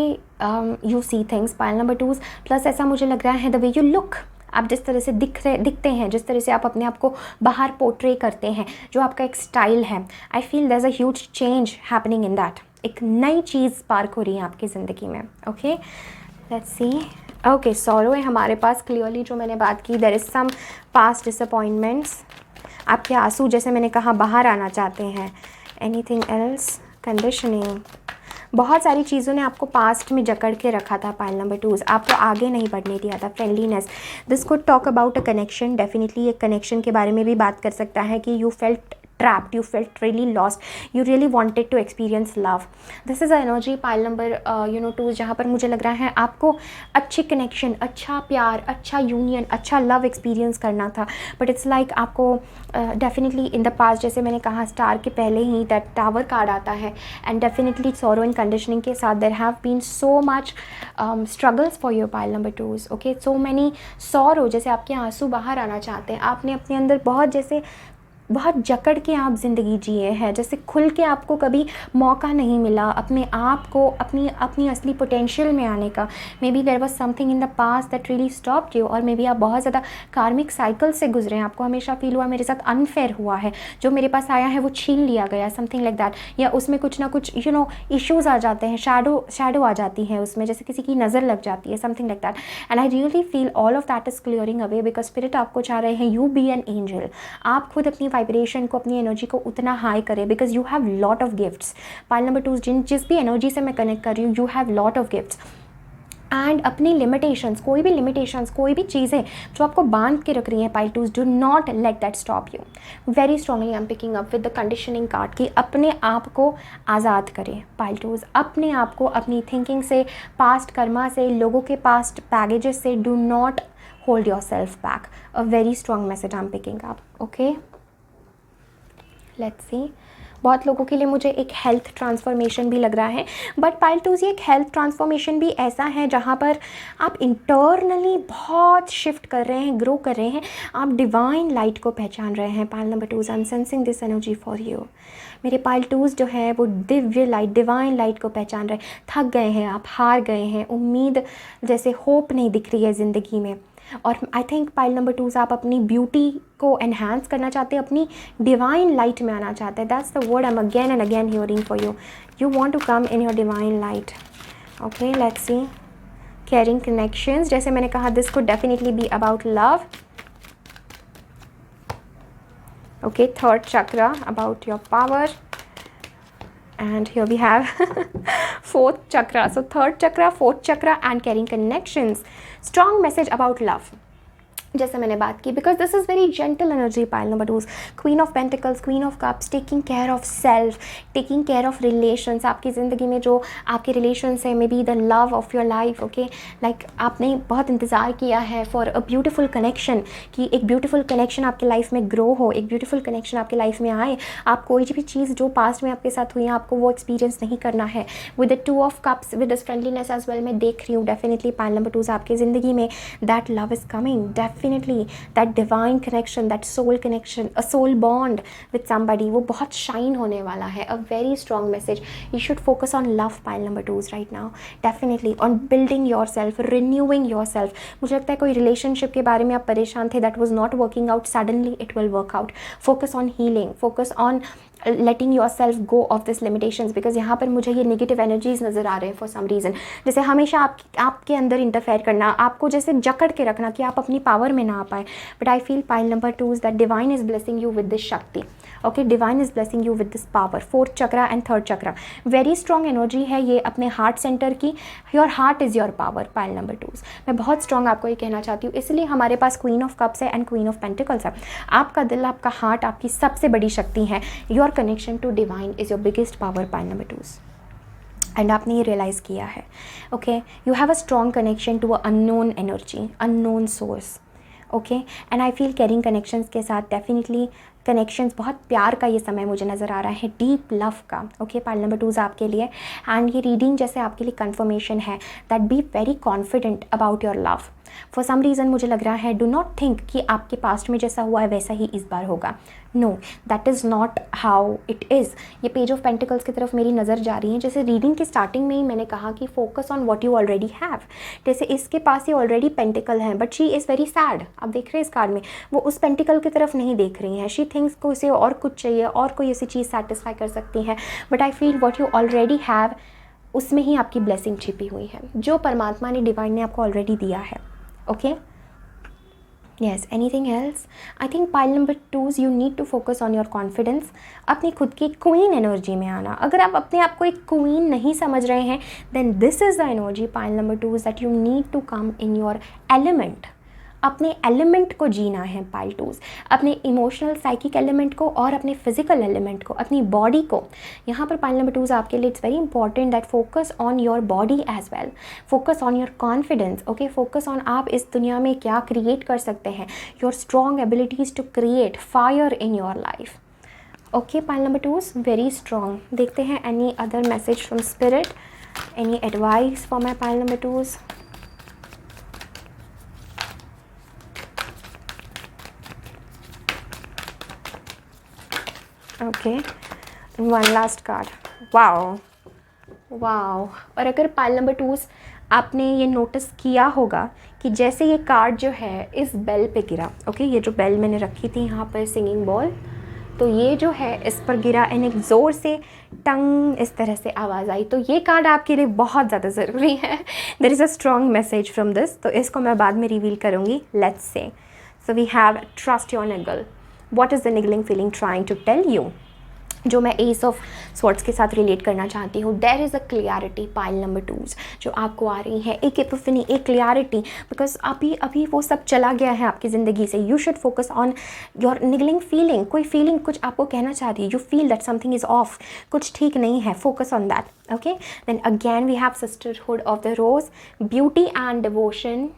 you see things pile number 2। Plus ऐसा मुझे लग रहा है द वे यू लुक, आप जिस तरह से दिखते हैं, जिस तरह से आप अपने आप को बाहर पोर्ट्रे करते हैं, जो आपका एक स्टाइल है, I feel there is a huge change happening in that. एक नई चीज़ स्पार्क हो रही है आपकी ज़िंदगी में, okay. Let's see, okay, sorrow है हमारे पास क्लियरली जो मैंने बात की, there is some past disappointments, आपके आंसू जैसे मैंने कहा बाहर आना चाहते हैं। एनीथिंग एल्स, कंडीशनिंग, बहुत सारी चीज़ों ने आपको पास्ट में जकड़ के रखा था पाइल नंबर 2, आपको आगे नहीं बढ़ने दिया था। Friendliness, this could talk about a connection, definitely एक कनेक्शन के बारे में भी बात कर सकता है कि you felt trapped, you felt really lost, you really wanted to experience love. This is a energy pile number 2 जहाँ पर मुझे लग रहा है आपको अच्छे कनेक्शन, अच्छा प्यार, अच्छा यूनियन, अच्छा लव एक्सपीरियंस करना था, बट इट्स लाइक आपको डेफिनेटली इन द पास्ट, जैसे मैंने कहा स्टार के पहले ही दैट टावर कार्ड आता है and definitely sorrow and conditioning के साथ there have been so much struggles for your pile number 2, okay, so many sorrow, जैसे आपके आंसू बाहर आना चाहते हैं, आपने अपने अंदर बहुत जैसे बहुत जकड़ के आप ज़िंदगी जिए हैं, जैसे खुल के आपको कभी मौका नहीं मिला अपने आप को अपनी अपनी असली पोटेंशियल में आने का। Maybe there was something in the past that really stopped you, और मे बी आप बहुत ज़्यादा कार्मिक साइकिल से गुजरे हैं। आपको हमेशा फील हुआ मेरे साथ अनफेयर हुआ है, जो मेरे पास आया है वो छीन लिया गया, समथिंग लाइक दैट, या उसमें कुछ ना कुछ इश्यूज़ आ जाते हैं, शैडो आ जाती हैं उसमें, जैसे किसी की नज़र लग जाती है, something like that. And I really feel all of that is clearing away, because spirit आपको चाह रहे हैं यू बी एन एंजल। आप खुद अपनी वाइब्रेशन को, अपनी एनर्जी को उतना हाई करें, because you have lot of gifts. Pile number 2 जिस भी एनर्जी से मैं कनेक्ट कर रही हूँ, you have lot of gifts. And अपनी लिमिटेशंस, कोई भी चीज़ें जो आपको बांध के रख रही हैं pile 2, do not let that stop you. Very strongly I am picking up with the conditioning card कि अपने आप को आज़ाद करें पाइल 2, अपने आप को अपनी थिंकिंग से, पास्ट कर्मा से, लोगों के पास्ट बैगेजेस से, do not hold your self back. A very strong message I am picking up. Okay, let's सी। बहुत लोगों के लिए मुझे एक हेल्थ ट्रांसफॉर्मेशन भी लग रहा है, बट पाइल 2 ये एक हेल्थ ट्रांसफॉर्मेशन भी ऐसा है जहाँ पर आप इंटरनली बहुत शिफ्ट कर रहे हैं, ग्रो कर रहे हैं, आप डिवाइन लाइट को पहचान रहे हैं। Pile number 2, I am sensing this energy for you. मेरे पाइल 2 जो है वो दिव्य लाइट, डिवाइन लाइट को पहचान रहे हैं। थक गए हैं आप, हार गए हैं, उम्मीद जैसे होप नहीं दिख रही है ज़िंदगी में। और आई थिंक पाइल नंबर 2 आप अपनी ब्यूटी को एनहांस करना चाहते हैं, अपनी डिवाइन लाइट में आना चाहते हैं। That's the word I am again and again hearing for you. You want to come in your divine light. Okay, let's see. Caring connections, जैसे मैंने कहा, this could definitely be about love. Okay, third chakra about your power, and here we have fourth chakra. So third chakra, fourth chakra and carrying connections. Strong message about love. जैसे मैंने बात की, because this is very gentle energy pile number 2, queen of pentacles, queen of cups, taking care of self, taking care of relations. आपकी ज़िंदगी में जो आपके relations है, may be the love of your life. Okay, like आपने बहुत इंतज़ार किया है फॉर अ ब्यूटीफुल कनेक्शन, कि एक ब्यूटीफुल कनेक्शन आपके लाइफ में ग्रो हो, एक ब्यूटीफुल कनेक्शन आपके लाइफ में आए। आप कोई भी चीज़ जो पास्ट में आपके साथ हुई है, आपको वो एक्सपीरियंस नहीं करना है। With the 2 of cups, with this friendliness as well, मैं देख रही हूँ डेफिनेटली पाइल नंबर 2 आपकी ज़िंदगी में that love is coming, definitely that divine connection, that soul connection, a soul bond with somebody, वो बहुत शाइन होने वाला है। A very strong message. You should focus on love pile number 2s right now. Definitely on building yourself, renewing yourself. मुझे लगता है कोई relationship के बारे में आप परेशान थे, that was not working out, suddenly it will work out. Focus on healing, focus on letting your self go of this limitations, because यहाँ पर मुझे ये नेगेटिव एनर्जीज नज़र आ रहे हैं फॉर सम रीज़न। जैसे हमेशा आपके अंदर इंटरफेयर करना, आपको जैसे जकड़ के रखना कि आप अपनी पावर में ना आ पाए। But I feel pile number 2 that divine is blessing you with this shakti. Okay, divine is blessing you with this power. Fourth chakra and third chakra, very strong energy है ये अपने हार्ट सेंटर की। Your heart is your power pile number 2। मैं बहुत strong आपको ये कहना चाहती हूँ, इसलिए हमारे पास क्वीन ऑफ कप्स है एंड क्वीन ऑफ पेंटिकल्स है। आपका दिल, आपका हार्ट आपकी सबसे बड़ी शक्ति है। Your connection to divine is your biggest power pile number 2। And आपने ये रियलाइज़ किया है। Okay, you have a strong connection to a unknown energy, unknown source. Okay, and I feel caring connections के साथ डेफिनेटली कनेक्शंस, बहुत प्यार का ये समय मुझे नज़र आ रहा है, डीप लव का। ओके, पाइल नंबर 2 आपके लिए। एंड ये रीडिंग जैसे आपके लिए कन्फर्मेशन है that be very confident about your love. For some reason मुझे लग रहा है, डू नॉट थिंक कि आपके पास्ट में जैसा हुआ है वैसा ही इस बार होगा। No, that is not how it is. ये पेज ऑफ पेंटिकल्स की तरफ मेरी नज़र जा रही है। जैसे रीडिंग की स्टार्टिंग में ही मैंने कहा कि focus on what you already have. जैसे इसके पास ये ऑलरेडी पेंटिकल हैं, but she is very sad. आप देख रहे हैं इस कार्ड में, वो उस पेंटिकल की तरफ नहीं देख रही हैं। शी थिंक्स को इसे और कुछ चाहिए, और कोई ऐसी चीज़ सेटिस्फाई कर सकती है। But I feel what you already have, उसमें ही आपकी ब्लेसिंग छिपी हुई है, जो परमात्मा ने, डिवाइन ने आपको ऑलरेडी दिया है। Okay, yes, anything else? I think pile number 2s you need to focus on your confidence. अपनी खुद की क्वीन एनर्जी में आना। अगर आप अपने आप को एक क्वीन नहीं समझ रहे हैं, then this is the energy pile number 2s that you need to come in your element. अपने एलिमेंट को जीना है पाइल 2s, अपने इमोशनल साइकिक एलिमेंट को और अपने फिजिकल एलिमेंट को, अपनी बॉडी को। यहाँ पर पाइल नंबर 2 आपके लिए it's very important that focus on your body as well, focus on your confidence. Okay, focus on आप इस दुनिया में क्या क्रिएट कर सकते हैं, your strong abilities to create fire in your life. Okay, pile number 2 very strong. देखते हैं any other message from spirit, any advice for my pile number 2s। Okay, one last card. Wow wow. और अगर pile number 2 आपने ये notice किया होगा कि जैसे ये कार्ड जो है इस बेल पे गिरा, ओके, ये जो बेल मैंने रखी थी यहाँ पर सिंगिंग बॉल, तो ये जो है इस पर गिरा एंड एक ज़ोर से टंग इस तरह से आवाज़ आई। तो ये कार्ड आपके लिए बहुत ज़्यादा ज़रूरी है। There is a strong message from this. तो इसको मैं बाद में रिवील करूँगी। Let's say, so we have trust your niggle. What is the niggling feeling trying to tell you, जो मैं एस ऑफ स्वॉर्ड्स के साथ रिलेट करना चाहती हूँ। There is a clarity pile number 2 जो आपको आ रही है, एक एपिफनी, एक क्लियरिटी, बिकॉज अभी वो सब चला गया है आपकी ज़िंदगी से। You should focus on your niggling feeling. कोई फीलिंग कुछ आपको कहना चाह रही है, you feel that something is off, कुछ ठीक नहीं है, focus on that. Okay, then again we have sisterhood of the rose, beauty and devotion,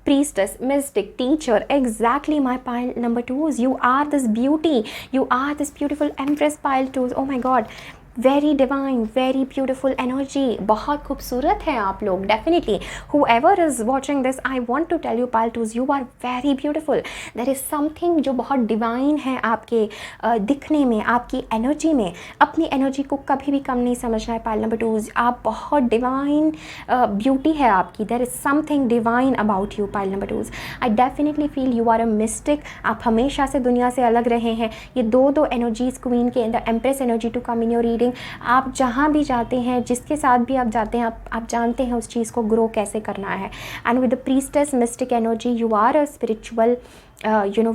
priestess, mystic, teacher, exactly my pile number 2s. You are this beauty, you are this beautiful empress pile 2s. Oh my god, very divine, very beautiful energy, बहुत खूबसूरत है आप लोग। Definitely whoever is watching this, I want to tell you pile 2s, you are very beautiful. there is something जो बहुत divine है आपके दिखने में, आपकी एनर्जी में। अपनी एनर्जी को कभी भी कम नहीं समझना है पाइल नंबर 2s। आप बहुत डिवाइन ब्यूटी है आपकी। there is something divine about you pile number 2s. I definitely feel you are a mystic. आप हमेशा से दुनिया से अलग रहे हैं। ये दो एनर्जीज क्वीन के, the empress energy to come in your reading. आप जहाँ भी जाते हैं, जिसके साथ भी आप जाते हैं, आप जानते हैं उस चीज़ को ग्रो कैसे करना है। And with the priestess mystic energy, you are a spiritual,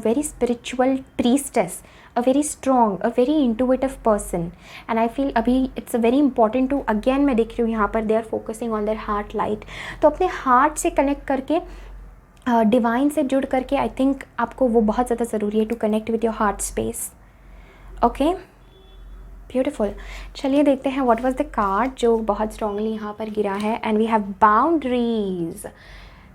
very spiritual priestess, a very strong, a very intuitive person. And I feel अभी it's very important to, again मैं देख रही हूँ यहाँ पर they are focusing on their heart light. तो अपने heart से कनेक्ट करके, डिवाइन से जुड़ करके, आई थिंक आपको वो बहुत ज़्यादा ज़रूरी है to connect with your heart space. Okay, beautiful. चलिए देखते हैं व्हाट वाज द कार्ड जो बहुत स्ट्रांगली यहाँ पर गिरा है। And we have boundaries,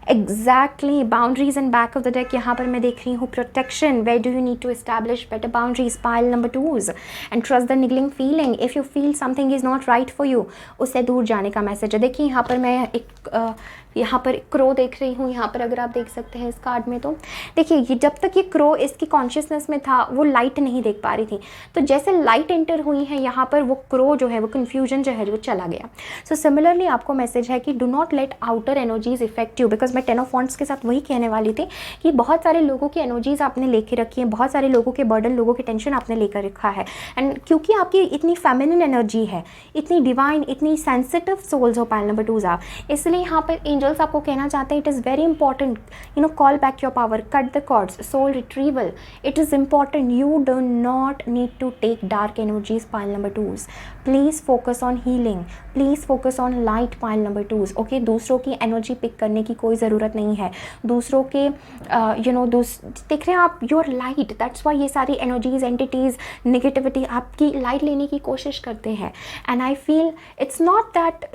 exactly, boundaries and back of the deck यहाँ पर मैं देख रही हूँ protection. Where do you need to establish better boundaries pile number 2s and trust the niggling feeling. If you feel something is not right for you, उससे दूर जाने का मैसेज है। देखिए यहाँ पर मैं एक यहाँ पर क्रो देख रही हूँ। यहाँ पर अगर आप देख सकते हैं इस कार्ड में, तो देखिए ये जब तक ये क्रो इसकी कॉन्शियसनेस में था वो लाइट नहीं देख पा रही थी। तो जैसे लाइट एंटर हुई है यहाँ पर, वो क्रो जो है, वो कन्फ्यूजन जो है वो चला गया। सो सिमिलरली आपको मैसेज है कि do not let outer energies effect you, because मैं 10 ऑफ वॉन्ड्स के साथ वही कहने वाली थी कि बहुत सारे लोगों की एनर्जीज आपने लेके रखी है, बहुत सारे लोगों के बर्डन, लोगों की टेंशन आपने लेकर रखा है। एंड क्योंकि आपकी इतनी फेमिनिन एनर्जी है, इतनी डिवाइन, इतनी सेंसिटिव सोल्स हो पाइल नंबर 2s आप, इसलिए यहाँ पर एंजल्स आपको कहना चाहते हैं, it is very important, call back your power, cut the cords, soul retrieval. It is important, you do not need to take dark energies pile number 2s। Please focus on healing, please focus on light pile number 2s। Okay, दूसरों की energy pick करने की कोई ज़रूरत नहीं है। दूसरों के देख रहे हैं आप, योर लाइट, दैट्स वाई ये सारी एनर्जीज, एंटिटीज़, नेगेटिविटी आपकी लाइट लेने की कोशिश करते हैं। And I feel it's not that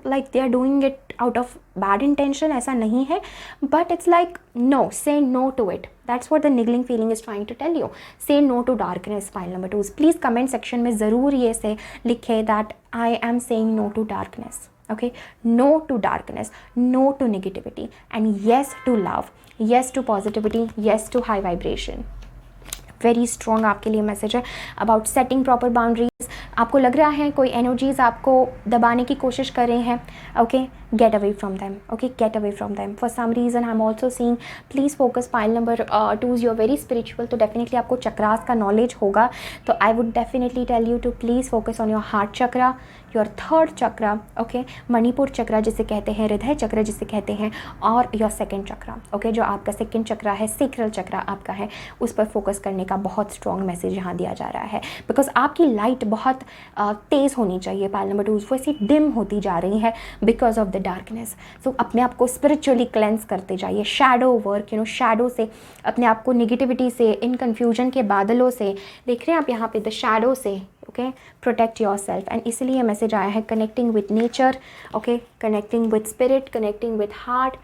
like they are doing it out of bad intention, ऐसा नहीं है, but it's like no, say no to it. That's what the niggling feeling is trying to tell you. Say no to darkness, pile number 2s. Please comment section में ज़रूर ये से लिखे that I am saying no to darkness. Okay, no to darkness, no to negativity, and yes to love, yes to positivity, yes to high vibration. Very strong आपके लिए message है about setting proper boundaries. आपको लग रहा है कोई energies आपको दबाने की कोशिश कर रहे हैं, okay, get away from them, okay, get away from them. For some reason I am also seeing, please focus pile number 2s, you are very spiritual, तो डेफिनेटली आपको चक्रास का नॉलेज होगा। तो I would definitely tell you to please focus on your heart chakra, your third chakra, okay, Manipur chakra जिसे कहते हैं, हृदय चक्र जिसे कहते हैं, और योर सेकंड चक्रा, ओके, जो आपका सेकंड चक्रा है, सेक्रल चक्रा आपका है, उस पर फोकस करने का बहुत स्ट्रॉन्ग मैसेज यहाँ दिया जा रहा है। बिकॉज आपकी लाइट बहुत तेज़ होनी चाहिए पाइल नंबर 2s, वैसे डिम होती जा रही है बिकॉज ऑफ द डार्कनेस। सो अपने आप को स्पिरिचुअली क्लेंस करते जाइए, शैडो वर्क, शैडो से, अपने आप को निगेटिविटी से, इन कन्फ्यूजन के बादलों से, देख रहे हैं आप यहाँ पे, द शैडो से, okay, protect your self. And इसलिए मैसेज आया है connecting with nature, okay, connecting with spirit, connecting with heart,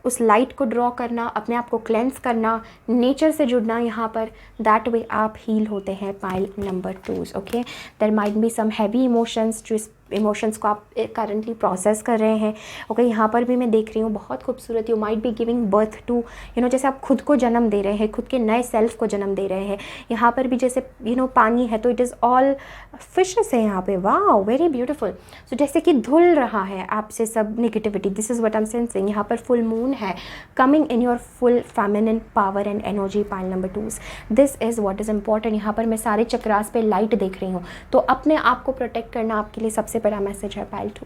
उस लाइट को ड्रॉ करना, अपने आप को क्लेंस करना, नेचर से जुड़ना यहाँ पर, दैट वे आप हील होते हैं pile number 2s। Okay, there might be some heavy emotions जो इमोशंस को आप करंटली प्रोसेस कर रहे हैं। ओके, यहाँ पर भी मैं देख रही हूँ बहुत खूबसूरत, you might be giving birth to, जैसे आप खुद को जन्म दे रहे हैं, खुद के नए सेल्फ को जन्म दे रहे हैं। यहाँ पर भी जैसे पानी है तो इट इज़ ऑल फिशेस है यहाँ पे, वाह वेरी ब्यूटीफुल। सो जैसे कि धुल रहा है आपसे सब negativity, this is what I am sensing. यहाँ पर फुल मून है, coming in your full feminine power and energy, pile number 2। This is what is important. यहाँ पर मैं सारे चक्रास पे लाइट देख रही हूँ, तो अपने आप को प्रोटेक्ट करना आपके लिए सबसे बड़ा मैसेज है pile 2।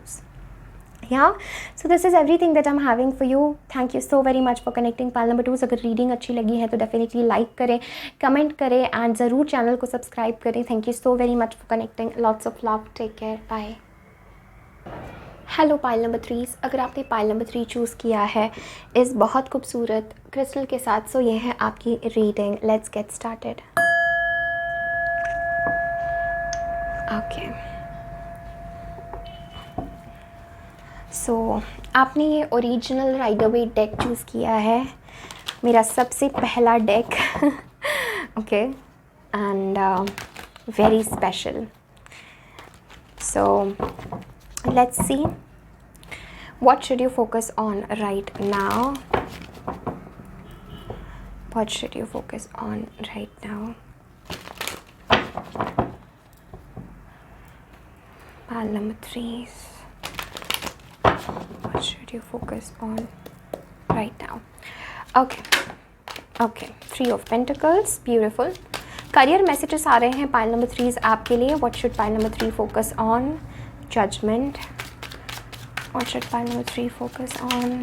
Yeah, so this is everything that I'm having for you. Thank you so very much for connecting pile number 2. अगर रीडिंग अच्छी लगी है तो डेफिनेटली लाइक करें, कमेंट करें एंड ज़रूर चैनल को सब्सक्राइब करें। Thank you so very much for connecting, lots of love, take care, bye. Hello pile number 3, अगर आपने पाइल नंबर 3 चूज़ किया है इस बहुत खूबसूरत क्रिस्टल के साथ, सो ये है आपकी reading. Let's get started. Okay, so आपने ये original Rider Waite deck choose किया है, मेरा सबसे पहला deck. Okay, and very special. So let's see what should you focus on right now, what should you focus on right now. Pile number 3, what should you focus on right now? Okay, 3 of Pentacles, beautiful. Career messages आ रहे हैं pile number 3 आपके लिए। What should pile number 3 focus on? Judgment. What should pile number 3 focus on?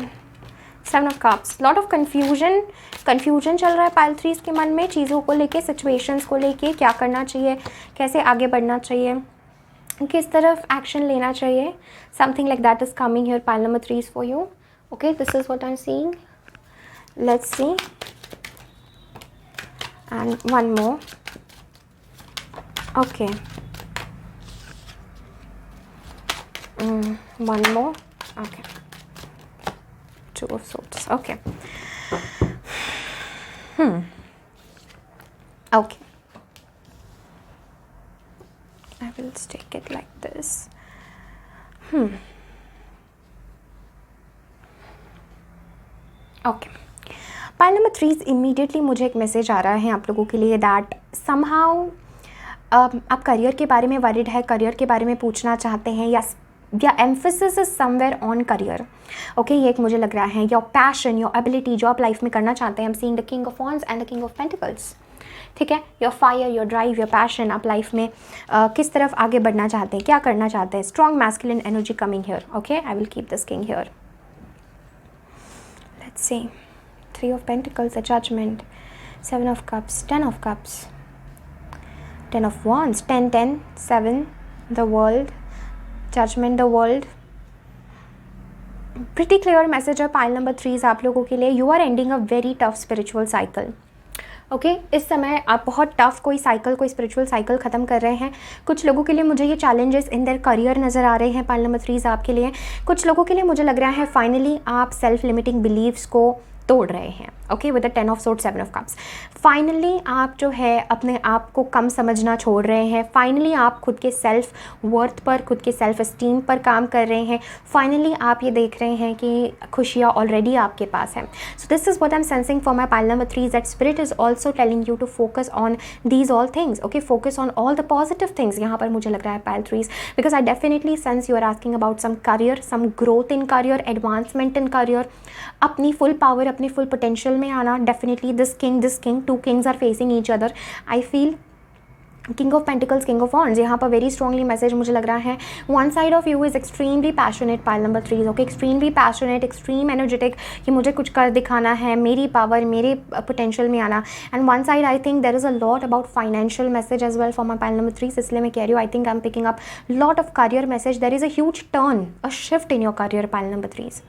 7 of Cups. Lot of confusion चल रहा है pile 3 के मन में, चीज़ों को लेके, सिचुएशंस को लेके, क्या करना चाहिए, कैसे आगे बढ़ना चाहिए, किस तरफ एक्शन लेना चाहिए। Something like that is coming here pile number 3 for you. Okay, this is what I am seeing. Let's see and one more. Okay, one more. Okay, 2 of Swords. Okay, okay, I will stick it like this. Okay. Pile number 3 immediately मुझे एक message आ रहा है आप लोगों के लिए that somehow आप करियर के बारे में वरीड है, करियर के बारे में पूछना चाहते हैं, या emphasis is somewhere on career. Okay, ये एक मुझे लग रहा है योर पैशन, योर एबिलिटी जो आप लाइफ में करना चाहते हैं। आई am seeing the king of wands and the king of pentacles. ठीक है, your fire, your drive, your passion, आप लाइफ में किस तरफ आगे बढ़ना चाहते हैं, क्या करना चाहते हैं। Strong masculine energy coming here. Okay, I will keep this king here. Let's see 3 of Pentacles, the Judgment, 7 of Cups, 10 of Cups, 10 of Wands, 10, 10, 7, the World, Judgment, the World. Pretty clear message है pile number 3 आप लोगों के लिए। You are ending a very tough spiritual cycle. Okay, इस समय आप बहुत tough कोई स्पिरिचुअल साइकिल ख़त्म कर रहे हैं। कुछ लोगों के लिए मुझे ये चैलेंजेस इन देयर करियर नज़र आ रहे हैं पाइल नंबर 3 आपके लिए। कुछ लोगों के लिए मुझे लग रहा है फाइनली आप सेल्फ लिमिटिंग बिलीव्स को तोड़ रहे हैं। Okay, with the 10 of Swords, 7 of Cups, finally आप जो है अपने आप को कम समझना छोड़ रहे हैं। फाइनली आप खुद के सेल्फ वर्थ पर, खुद के सेल्फ एस्टीम पर काम कर रहे हैं। फाइनली आप ये देख रहे हैं कि खुशियाँ ऑलरेडी आपके पास हैं। So this is what I am sensing for my pile number 3 that spirit is also telling you to focus on these all things. Okay, focus on all the positive things. यहाँ पर मुझे लग रहा है pile 3 because I definitely sense you are asking about some career, some growth in career, advancement in career, अपनी full power, अपनी full potential में आना। Definitely this king, 2 kings are facing each other. I feel king of pentacles, king of wands, यहाँ पर very strongly message मुझे लग रहा है। One side of you is extremely passionate pile number 3। Okay, extremely passionate, extreme energetic कि मुझे कुछ कर दिखाना है, मेरी पावर, मेरे पोटेंशियल में आना। And one side I think there is a lot about financial message as well for my pile number 3। इसलिए मैं कह रही हूँ I think I am picking up lot of career message. There is a huge turn, a shift in your career pile number 3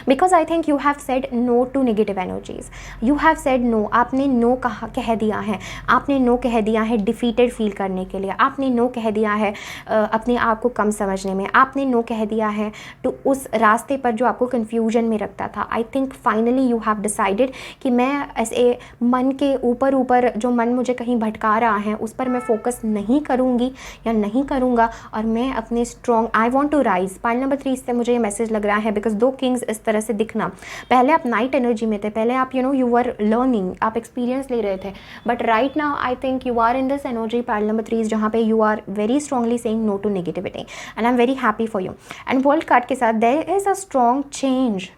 because I think you have said no to negative energies. You have said no, आपने no कह दिया है, आपने no कह दिया है defeated feel करने के लिए, आपने नो कह दिया है अपने आप को कम समझने में, आपने नो कह दिया है तो उस रास्ते पर जो आपको कन्फ्यूजन में रखता था। I think finally you have decided कि मैं ऐसे मन के ऊपर जो मन मुझे कहीं भटका रहा है उस पर मैं फोकस नहीं करूँगी या नहीं करूँगा, और मैं अपने strong, I want to rise. Pile number 3 से मुझे ये मैसेज लग रहा है बिकॉज 2 किंग्स इस तरह से दिखना, पहले आप नाइट एनर्जी में थे, पहले आप यू वर लर्निंग, आप एक्सपीरियंस ले रहे थे, but right now I think you are in this energy pile number 3 जहाँ पे you are very strongly saying no to negativity, and I am very happy for you. And world card के साथ there is a strong change,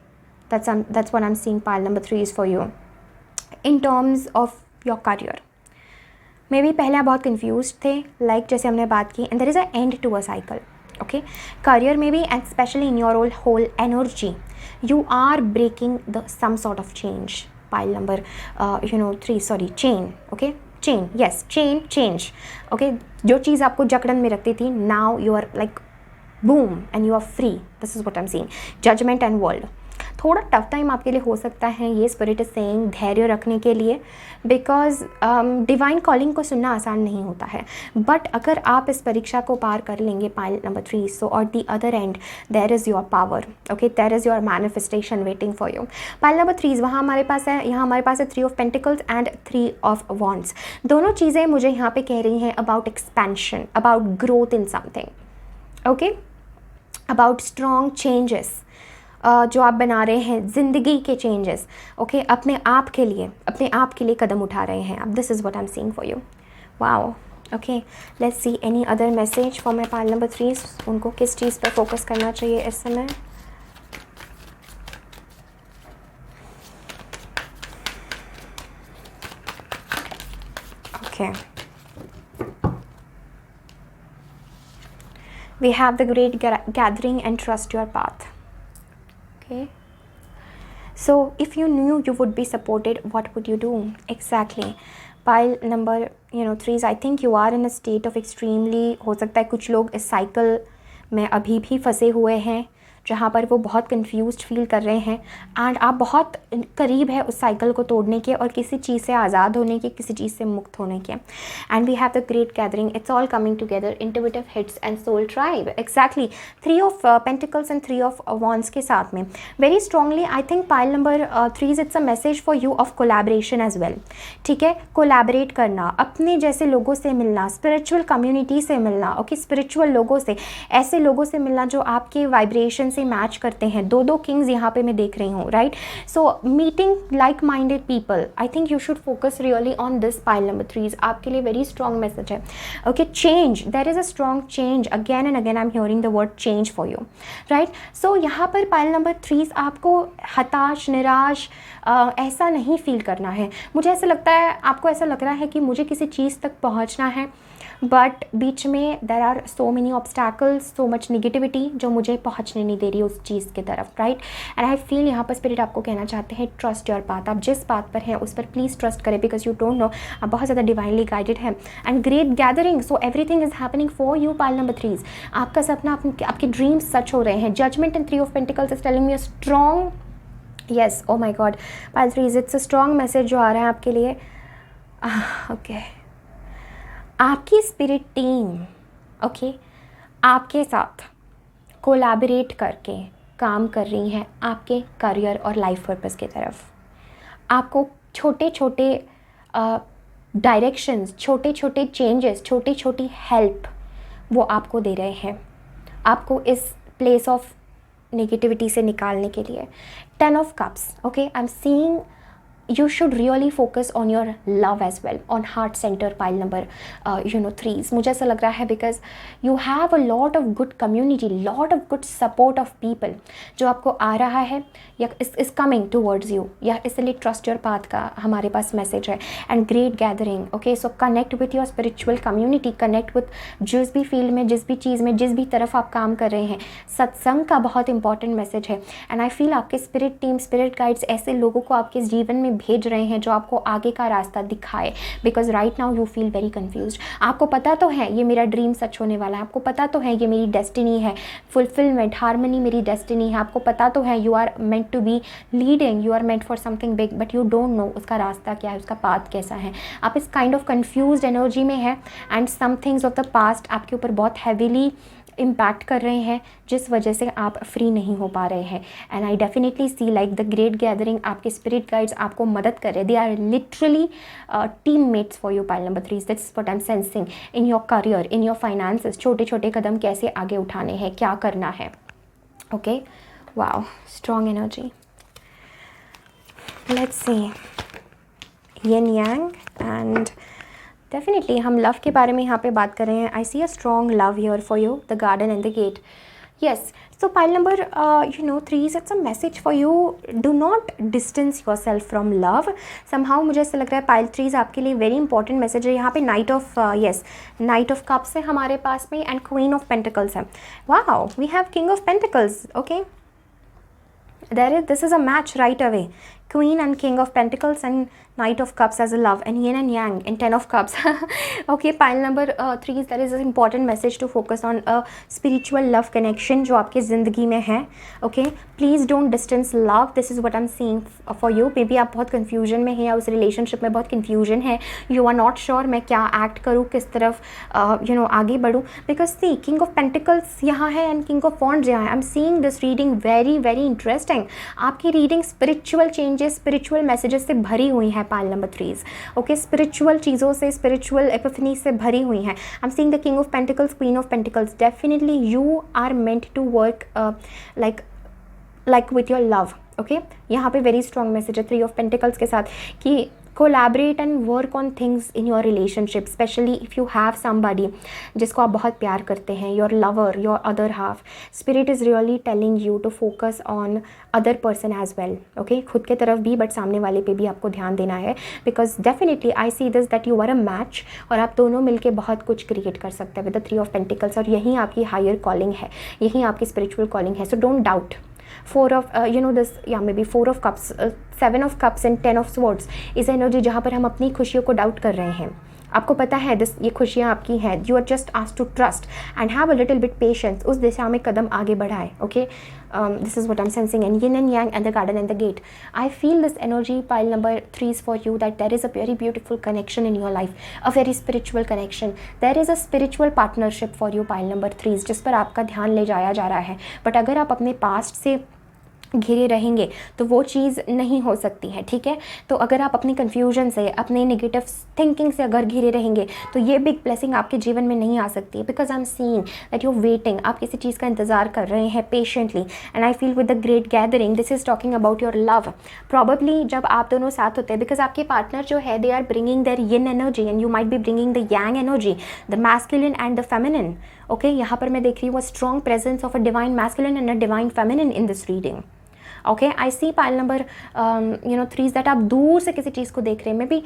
that's what I'm seeing pile number 3 is for you in terms of your career। May be पहले आप बहुत confuse थे, like जैसे हमने बात की, and there is a end to a cycle, okay. Career में भी and specially in your whole energy you are breaking the some sort of change. Pile number 3 sorry chain, okay, chain, yes change, okay. जो चीज़ आपको जकड़न में रखती थी, now you are like boom and you are free, this is what I am seeing. Judgement and world, थोड़ा tough time आपके लिए हो सकता है, ये स्पिरिट इज सेइंग धैर्य रखने के लिए, बिकॉज डिवाइन कॉलिंग को सुनना आसान नहीं होता है, बट अगर आप इस परीक्षा को पार कर लेंगे pile number 3, so ought the other end there is your power, okay, there is your manifestation waiting for you. Pile number 3 वहाँ हमारे पास है, यहाँ हमारे पास है 3 of pentacles and 3 of wands. दोनों चीज़ें मुझे यहाँ पे कह रही हैं about expansion, about growth in something, okay, about strong changes जो आप बना रहे हैं, ज़िंदगी के चेंजेस, ओके, अपने आप के लिए कदम उठा रहे हैं अब। This is what I am seeing for you. Wow, okay, let's see any other message for my pile number 3। उनको किस चीज़ पर फोकस करना चाहिए इस समय? Okay, we have the great gathering and trust your path. Okay, so if you knew you would be supported, what would you do? Exactly. Pile number 3, I think you are in a state of extremely, हो सकता है कुछ लोग इस cycle में अभी भी फंसे हुए हैं जहाँ पर वो बहुत कंफ्यूज्ड फील कर रहे हैं, एंड आप बहुत करीब है उस साइकिल को तोड़ने के और किसी चीज़ से आज़ाद होने के, किसी चीज़ से मुक्त होने के। And we have the great gathering, it's all coming together, intuitive hits and soul tribe. Exactly, 3 of pentacles and 3 of wands के साथ में very strongly I think pile number 3 it's a message for you of collaboration as well. ठीक है, collaborate करना, अपने जैसे लोगों से मिलना, स्पिरिचुअल कम्युनिटी से मिलना, ओके, स्पिरिचुअल लोगों से, ऐसे लोगों से मिलना जो आपके वाइब्रेशन से मैच करते हैं। 2 किंग्स यहाँ पे मैं देख रही हूँ, right? So meeting like minded people, I think you should focus really on this pile number 3। आपके लिए वेरी स्ट्रॉन्ग मैसेज है, okay. Change, there is a strong change, again and again I am hearing the word change for you, right? So यहाँ पर pile number 3 आपको हताश, निराश ऐसा नहीं फील करना है। मुझे ऐसा लगता है, आपको ऐसा लग रहा है कि मुझे किसी चीज़ तक पहुँचना है, बट बीच में there are so many obstacles, so much negativity जो मुझे पहुंचने नहीं दे रही उस चीज़ की तरफ, राइट? एंड आई फील यहाँ पर स्पिरिट आपको कहना चाहते हैं ट्रस्ट योर पाथ। आप जिस बात पर हैं उस पर प्लीज़ ट्रस्ट करें, बिकॉज यू डोंट नो, आप बहुत ज़्यादा डिवाइनली गाइडेड हैं। And great gathering, so everything is happening for you pile number 3। आपका सपना, आपके ड्रीम्स सच हो रहे हैं। Judgement and 3 of pentacles is telling me a strong, yes, oh my god, pile 3 it's a strong message जो आ रहा है आपके लिए, ओके। आपकी स्पिरिट टीम, ओके, आपके साथ कोलैबोरेट करके काम कर रही हैं आपके करियर और लाइफ पर्पस की तरफ। आपको छोटे छोटे डायरेक्शंस, छोटे छोटे चेंजेस, छोटी छोटी हेल्प वो आपको दे रहे हैं, आपको इस प्लेस ऑफ नेगेटिविटी से निकालने के लिए। 10 of cups, okay, I am seeing you should really focus on your love as well, on heart center pile number 3s। मुझे ऐसा लग रहा है because you have a lot of good community, lot of good support of people जो आपको आ रहा है या is coming towards you, या इसलिए trust your path का हमारे पास मैसेज है। and great gathering, okay, so connect with your spiritual community, connect with जिस भी फील्ड में, जिस भी चीज़ में, जिस भी तरफ आप काम कर रहे हैं। सत्संग का बहुत इंपॉर्टेंट मैसेज है। एंड आई फील आपके स्पिरिट टीम, स्पिरिट गाइड्स ऐसे लोगों को आपके जीवन में में भेज रहे हैं जो आपको आगे का रास्ता दिखाए, because right now you feel very confuse. आपको पता तो है ये मेरा ड्रीम सच होने वाला है, आपको पता तो है ये मेरी डेस्टिनी है, फुलफिलमेंट, हारमनी मेरी डेस्टिनी है, आपको पता तो है you are meant to be leading, you are meant for something big, but you don't know उसका रास्ता क्या है, उसका पाथ कैसा है। आप इस काइंड ऑफ कन्फ्यूज्ड एनर्जी में है and some things of the past आपके ऊपर बहुत हैवीली इम्पैक्ट कर रहे हैं, जिस वजह से आप फ्री नहीं हो पा रहे हैं। And I definitely see like the great gathering, आपके स्पिरिट गाइड्स आपको मदद कर रहे हैं, they are literally teammates for you pile number 3। That's what I am sensing in your career, in your finances. छोटे छोटे कदम कैसे आगे उठाने हैं, क्या करना है। Okay, wow, strong energy. Let's see yin yang and definitely हम लव के बारे में यहाँ पे बात कर रहे हैं। I see a strong love here for you, the garden and the gate. Yes, so pile number 3 it's a message for you, do not distance yourself from love. Somehow मुझे ऐसा लग रहा है पाइल 3 आपके लिए very important message है। यहाँ पे नाइट ऑफ कप्स है हमारे पास में एंड क्वीन ऑफ पेंटिकल्स है। Wow, we have king of pentacles. Okay, this is a match right away. Queen and King of Pentacles and Knight of Cups as a love, and Yin and Yang in 10 of Cups. Okay, pile number 3, there is an important message to focus on a spiritual love connection जो आपके ज़िंदगी में है. Okay, please don't distance love. This is what I'm seeing for you. Maybe आप बहुत confusion में हैं या उस relationship में बहुत confusion है. You are not sure मैं क्या act करूँ, किस तरफ आगे बढ़ूँ. Because see, King of Pentacles यहाँ है and King of Wands यहाँ है. I'm seeing this reading very very interesting. आपकी reading spiritual changes, spiritual messages से भरी हुई है पाइल नंबर 3. ओके, स्पिरिचुअल चीज़ों से, स्पिरिचुअल एपिफनी से भरी हुई है. I am seeing the king of pentacles, queen of pentacles. Definitely you are meant to work like with your love. Okay, यहाँ पे वेरी स्ट्रॉन्ग मैसेज है 3 ऑफ पेंटिकल्स के साथ कि collaborate and work on things in your relationship, specially if you have somebody जिसको आप बहुत प्यार करते हैं, your lover, your other half. Spirit is really telling you to focus on other person as well. Okay, खुद के तरफ भी बट सामने वाले पे भी आपको ध्यान देना है. Because definitely I see this that you are a match और आप दोनों मिलकर बहुत कुछ क्रिएट कर सकते हैं विद द 3 ऑफ पेंटिकल्स. और यही आपकी हायर कॉलिंग है, यही आपकी स्पिरिचुअल कॉलिंग है. So don't doubt. 4 of maybe 4 of cups, 7 of cups and 10 of swords इस एनर्जी जहाँ पर हम अपनी खुशियों को डाउट कर रहे हैं. आपको पता है ये खुशियाँ आपकी हैं. You are just asked to trust and have a little bit patience. उस दिशा में कदम आगे बढ़ाए. Okay, this is what I am sensing and yin and yang and the garden and the gate. I feel this energy pile number 3 is for you, that there is a very beautiful connection in your life, a very spiritual connection. There is a spiritual partnership for you pile number 3 जिस पर आपका ध्यान ले जाया जा रहा है. But अगर आप अपने पास्ट से घिरे रहेंगे तो वो चीज़ नहीं हो सकती है. ठीक है, तो अगर आप अपनी कन्फ्यूजन से, अपने नेगेटिव थिंकिंग से अगर घिरे रहेंगे तो ये बिग ब्लेसिंग आपके जीवन में नहीं आ सकती है. Because I am seeing that you waiting, आप किसी चीज़ का इंतजार कर रहे हैं patiently. And I feel with the great gathering this is talking about your love. Probably जब आप दोनों साथ होते हैं, बिकॉज आपके पार्टनर जो है they are bringing their yin energy and you might be bringing the yang energy, the masculine and the feminine. Okay, यहाँ पर मैं देख रही हूँ strong presence of a divine masculine and a divine feminine in this reading. Okay, I see pile number 3 that आप दूर से किसी चीज़ को देख रहे हैं. Maybe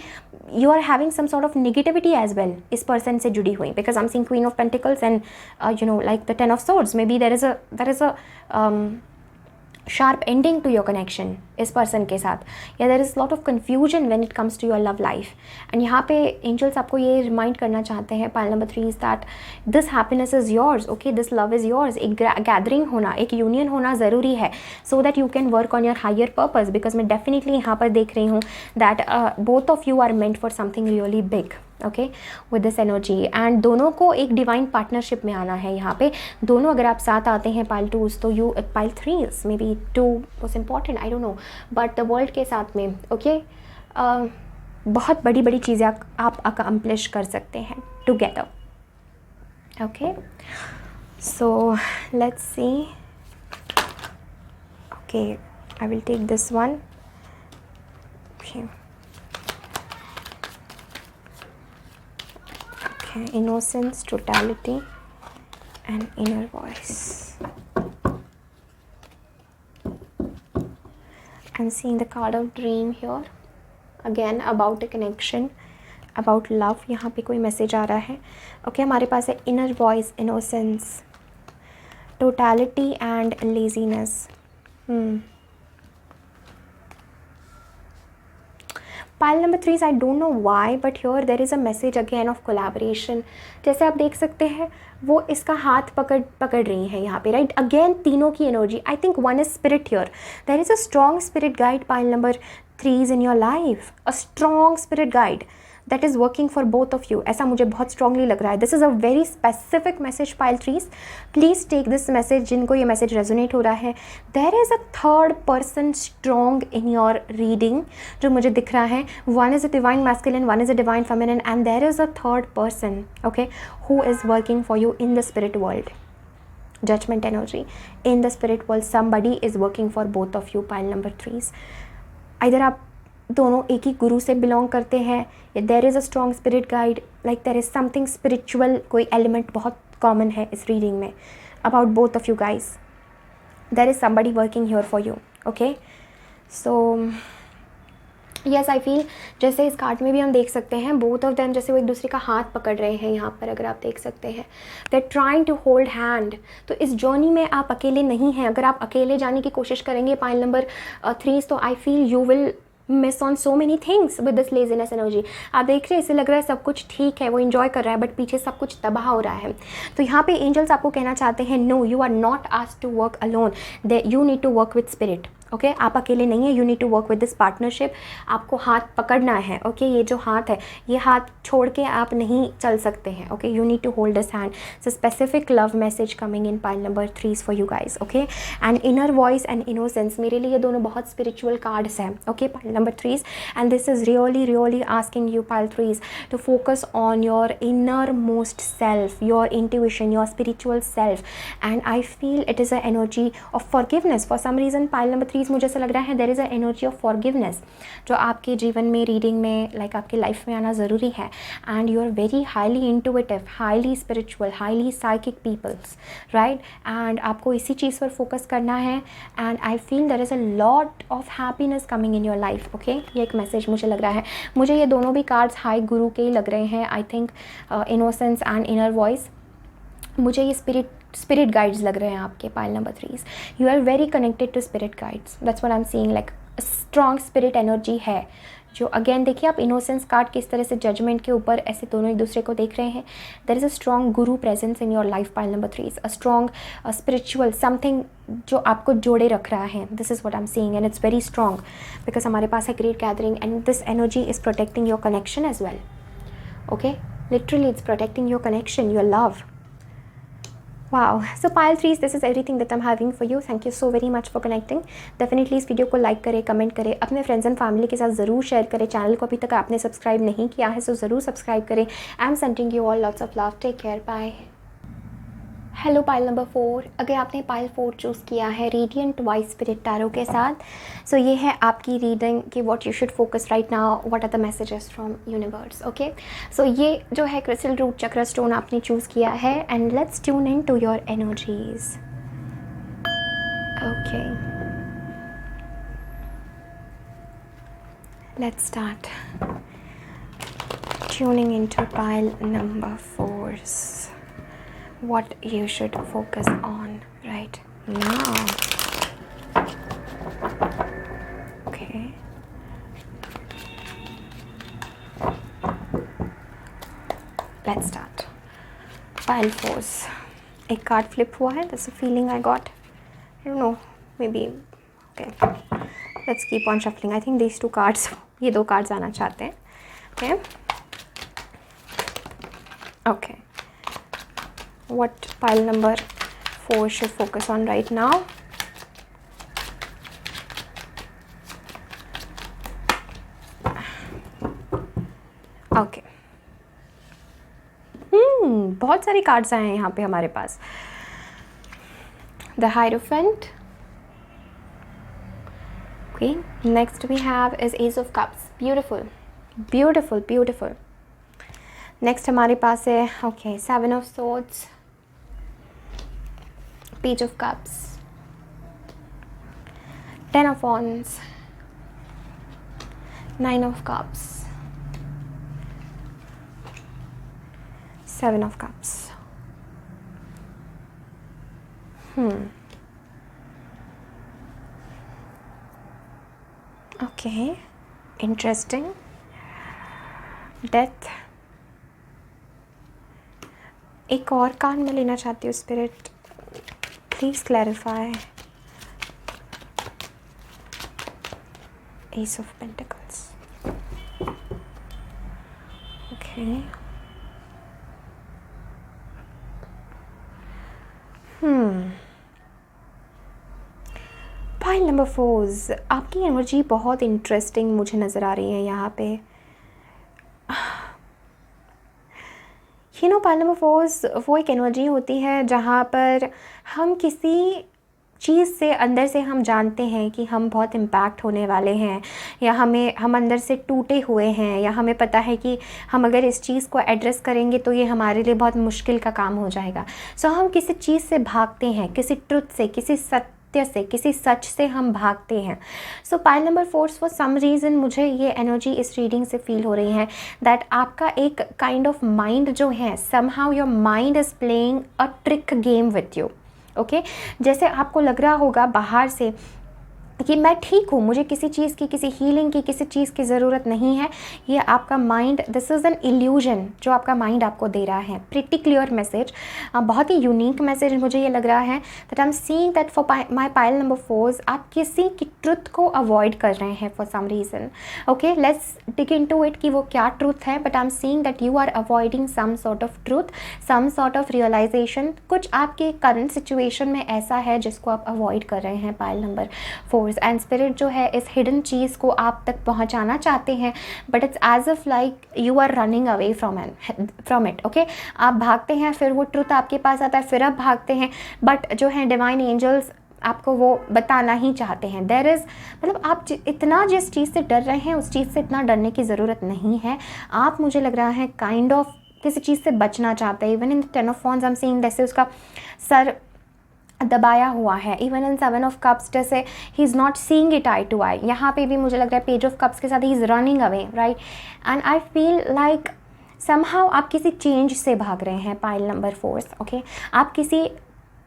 you are having some sort of negativity as well इस पर्सन से जुड़ी हुई. Because I am seeing queen of pentacles and like the 10 of swords. Maybe there is a sharp ending to your connection इस person के साथ, या there is lot of confusion when it comes to your love life. And यहाँ पे angels आपको ये remind करना चाहते हैं pile number 3 is that this happiness is yours. Okay, this love is yours. एक गैदरिंग होना, एक यूनियन होना ज़रूरी है so that you can work on your higher purpose. Because मैं डेफिनेटली यहाँ पर देख रही हूँ that both of you are meant for something really big. Okay, with this energy. And दोनों को एक डिवाइन पार्टनरशिप में आना है. यहाँ पे दोनों अगर आप साथ आते हैं पाइल 2 तो you pile 3 may be 2 was important, I don't no, but the world के साथ में ओके बहुत बड़ी बड़ी चीज़ें आप अकम्प्लिश कर सकते हैं together. Okay, so let's see. Okay, I will take this one. Okay, innocence, totality and inner voice. I'm seeing the card of dream here again about a connection, about love. यहाँ पे कोई message आ रहा है. Okay, हमारे पास है inner voice, innocence, totality and laziness. Pile number 3, I don't know why but here there is a message again of collaboration. जैसे आप देख सकते हैं वो इसका हाथ पकड़ रही हैं यहाँ पे, राइट। अगेन तीनों की energy, I think one is spirit here, there is a strong spirit guide pile number 3 in your life, a strong spirit guide that is working for both of you, ऐसा मुझे बहुत strongly लग रहा है। This is a very specific message pile 3s, please take this message जिनको ये message resonate हो रहा है। There is a third person strong in your reading जो मुझे दिख रहा है, one is a divine masculine, one is a divine feminine, and there is a third person, okay, who is working for you in the spirit world, judgment energy in the spirit world, somebody is working for both of you pile number 3s। इधर आप दोनों एक ही गुरु से belong करते हैं, या there is a strong spirit guide, like there is something spiritual, कोई element बहुत कॉमन है इस रीडिंग में about both of you guys. There is somebody working here for you, okay. So yes, I feel जैसे इस card में भी हम देख सकते हैं बोथ ऑफ देम जैसे वो एक दूसरे का हाथ पकड़ रहे हैं यहाँ पर, अगर आप देख सकते हैं they are trying to hold hand. तो इस जर्नी में आप अकेले नहीं हैं। अगर आप अकेले जाने की कोशिश करेंगे पाइल नंबर 3, तो आई feel you will miss on so many things with this laziness energy. आप देख रहे हैं इसे लग रहा है सब कुछ ठीक है, वो इन्जॉय कर रहा है, बट पीछे सब कुछ तबाह हो रहा है। तो यहाँ पे एंजल्स आपको कहना चाहते हैं, no, you are not asked to work alone, you need to work with spirit, okay. आप अकेले नहीं है, you need to work with this partnership. आपको हाथ पकड़ना है, ओके। ये जो हाथ है, ये हाथ छोड़ के आप नहीं चल सकते हैं, okay. You need to hold this hand. So specific love message coming in pile number 3 for you guys, okay. And inner voice and innocence, मेरे लिए ये दोनों बहुत स्पिरिचुअल कार्ड्स हैं, okay, pile number 3। And this is really asking you pile 3 to focus on your innermost self, your intuition, your spiritual self. And I feel it is a energy of forgiveness for some reason. Pile number 3 मुझे ऐसा लग रहा है there is a energy of forgiveness जो आपके जीवन में, reading में, लाइक आपके लाइफ में आना ज़रूरी है। And you are very highly intuitive, highly spiritual, highly psychic peoples, right. And आपको इसी चीज़ पर फोकस करना है। And I feel there is a lot of happiness coming in your life, okay. ये एक मैसेज मुझे लग रहा है। मुझे ये दोनों भी कार्ड्स हाई गुरु के ही लग रहे हैं, I think innocence and inner voice. मुझे ये स्पिरिट गाइड्स लग रहे हैं आपके pile number 3। You are very connected to spirit guides, that's what I am seeing, like strong spirit energy है जो, अगेन देखिए आप इनोसेंस कार्ड किस तरह से जजमेंट के ऊपर ऐसे दोनों एक दूसरे को देख रहे हैं। There is a strong guru presence in your life pile number 3, a strong spiritual something जो आपको जोड़े रख रहा है। This is what I am seeing and it's very strong because हमारे पास है great gathering and this energy is protecting your connection as well, okay. Literally it's protecting your connection, your love. Wow, so pile 3, this is everything that I'm having for you. Thank you so very much for connecting. Definitely इस video को like करें, comment करें, अपने friends and family के साथ ज़रूर share करें। Channel को अभी तक आपने सब्सक्राइब नहीं किया है, सो ज़रूर सब्सक्राइब करें। I am sending you all lots of love, take care, bye. Hello pile number 4, अगर आपने पाइल 4 चूज़ किया है रेडियंट वाइट स्पिरिट टैरो के साथ, सो ये है आपकी रीडिंग कि what you should focus right now, what are the messages from universe, okay. So ये जो है क्रिस्टल रूट चक्र स्टोन आपने चूज़ किया है and let's tune in to your energies, okay. Let's start tuning into pile number 4's. What you should focus on right now. Okay. Let's start. Pile 4. एक card flip हुआ है. That's a feeling I got. I don't know. Maybe. Okay. Let's keep on shuffling. I think these two cards. ये दो cards आना चाहते हैं. Okay. Okay. What pile number 4 should focus on right now? Okay. बहुत सारी cards आए हैं यहाँ पे हमारे पास. The Hierophant. Okay. Next we have is Ace of Cups. Beautiful, beautiful, beautiful. Next हमारे पास है okay, Seven of Swords. Page of Cups, 10 of Wands, 9 of Cups, 7 of Cups. Okay, interesting. Death. एक और कार्ड मैं लेना चाहती हूँ spirit, please clarify. S of pentacles. Okay, pile number 4, आपकी एनर्जी बहुत इंटरेस्टिंग मुझे नज़र आ रही है यहाँ पे। पाइल नंबर 4 वो एक एनर्जी होती है जहाँ पर हम किसी चीज़ से अंदर से हम जानते हैं कि हम बहुत इम्पैक्ट होने वाले हैं, या हम अंदर से टूटे हुए हैं, या हमें पता है कि हम अगर इस चीज़ को एड्रेस करेंगे तो ये हमारे लिए बहुत मुश्किल का काम हो जाएगा। सो हम किसी चीज़ से भागते हैं, किसी ट्रुथ से, किसी सत्य से, किसी सच से हम भागते हैं। So pile number 4 for some reason मुझे ये एनर्जी इस रीडिंग से फील हो रही है दैट आपका एक काइंड ऑफ माइंड जो है, somehow your mind is playing a trick game with you. Okay, जैसे आपको लग रहा होगा बाहर से कि मैं ठीक हूँ, मुझे किसी चीज़ की, किसी हीलिंग की, किसी चीज़ की ज़रूरत नहीं है। ये आपका mind, this is an illusion जो आपका माइंड आपको दे रहा है। प्रिटी क्लियर मैसेज, बहुत ही यूनिक मैसेज मुझे ये लग रहा है that I am seeing that for my pile number 4 आप किसी की ट्रुथ को अवॉइड कर रहे हैं for some reason. Okay, let's dig into it कि वो क्या ट्रुथ है, but I am seeing that you are avoiding some sort of truth, some sort of realization. कुछ आपके करंट सिचुएशन में ऐसा है जिसको आप अवॉइड कर रहे हैं पाइल नंबर 4। एंड स्पिरिट जो है इस हिडन चीज़ को आप तक पहुंचाना चाहते हैं, but it's as if like you are running away from it. Okay, आप भागते हैं, फिर वो ट्रुथ आपके पास आता है, फिर आप भागते हैं, बट जो है डिवाइन एंजल्स आपको वो बताना ही चाहते हैं। देयर इज़, मतलब आप इतना जिस चीज़ से डर रहे हैं उस चीज़ से इतना डरने की ज़रूरत नहीं है। आप, मुझे लग रहा है, काइंड ऑफ किसी चीज़ से बचना चाहते हैं। Even in 10 of wands I am seeing जैसे उसका सर दबाया हुआ है। इवन इन 7 ऑफ कप्स जैसे ही is not seeing it eye to eye. यहाँ पे भी मुझे लग रहा है पेज ऑफ कप्स के साथ he is running away, right. And I feel like somehow आप किसी चेंज से भाग रहे हैं पाइल नंबर 4। ओके, आप किसी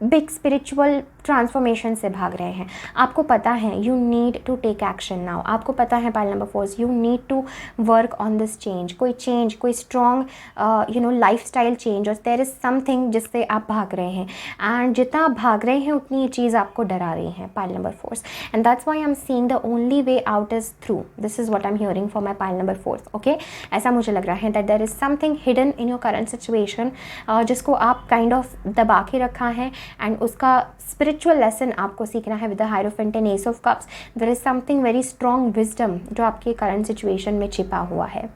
बिग स्पिरिचुअल ट्रांसफॉर्मेशन से भाग रहे हैं। आपको पता है you need to take action now. आपको पता है pile number 4 you need to work on this change. कोई स्ट्रॉन्ग लाइफ स्टाइल चेंज, और देयर इज़ समथिंग जिससे आप भाग रहे हैं। एंड जितना आप भाग रहे हैं उतनी ये चीज़ आपको डरा रही है pile number 4। And that's why I am seeing the only way out is through. This is what I am hearing for my pile number 4। Okay, ऐसा मुझे लग रहा है that there is something hidden in your current situation जिसको आप kind of दबा के रखा है, एंड उसका स्पिरिचुअल लेसन आपको सीखना है with the hierophant and ace of cups. There is something very strong wisdom जो आपके करंट सिचुएशन में छिपा हुआ है।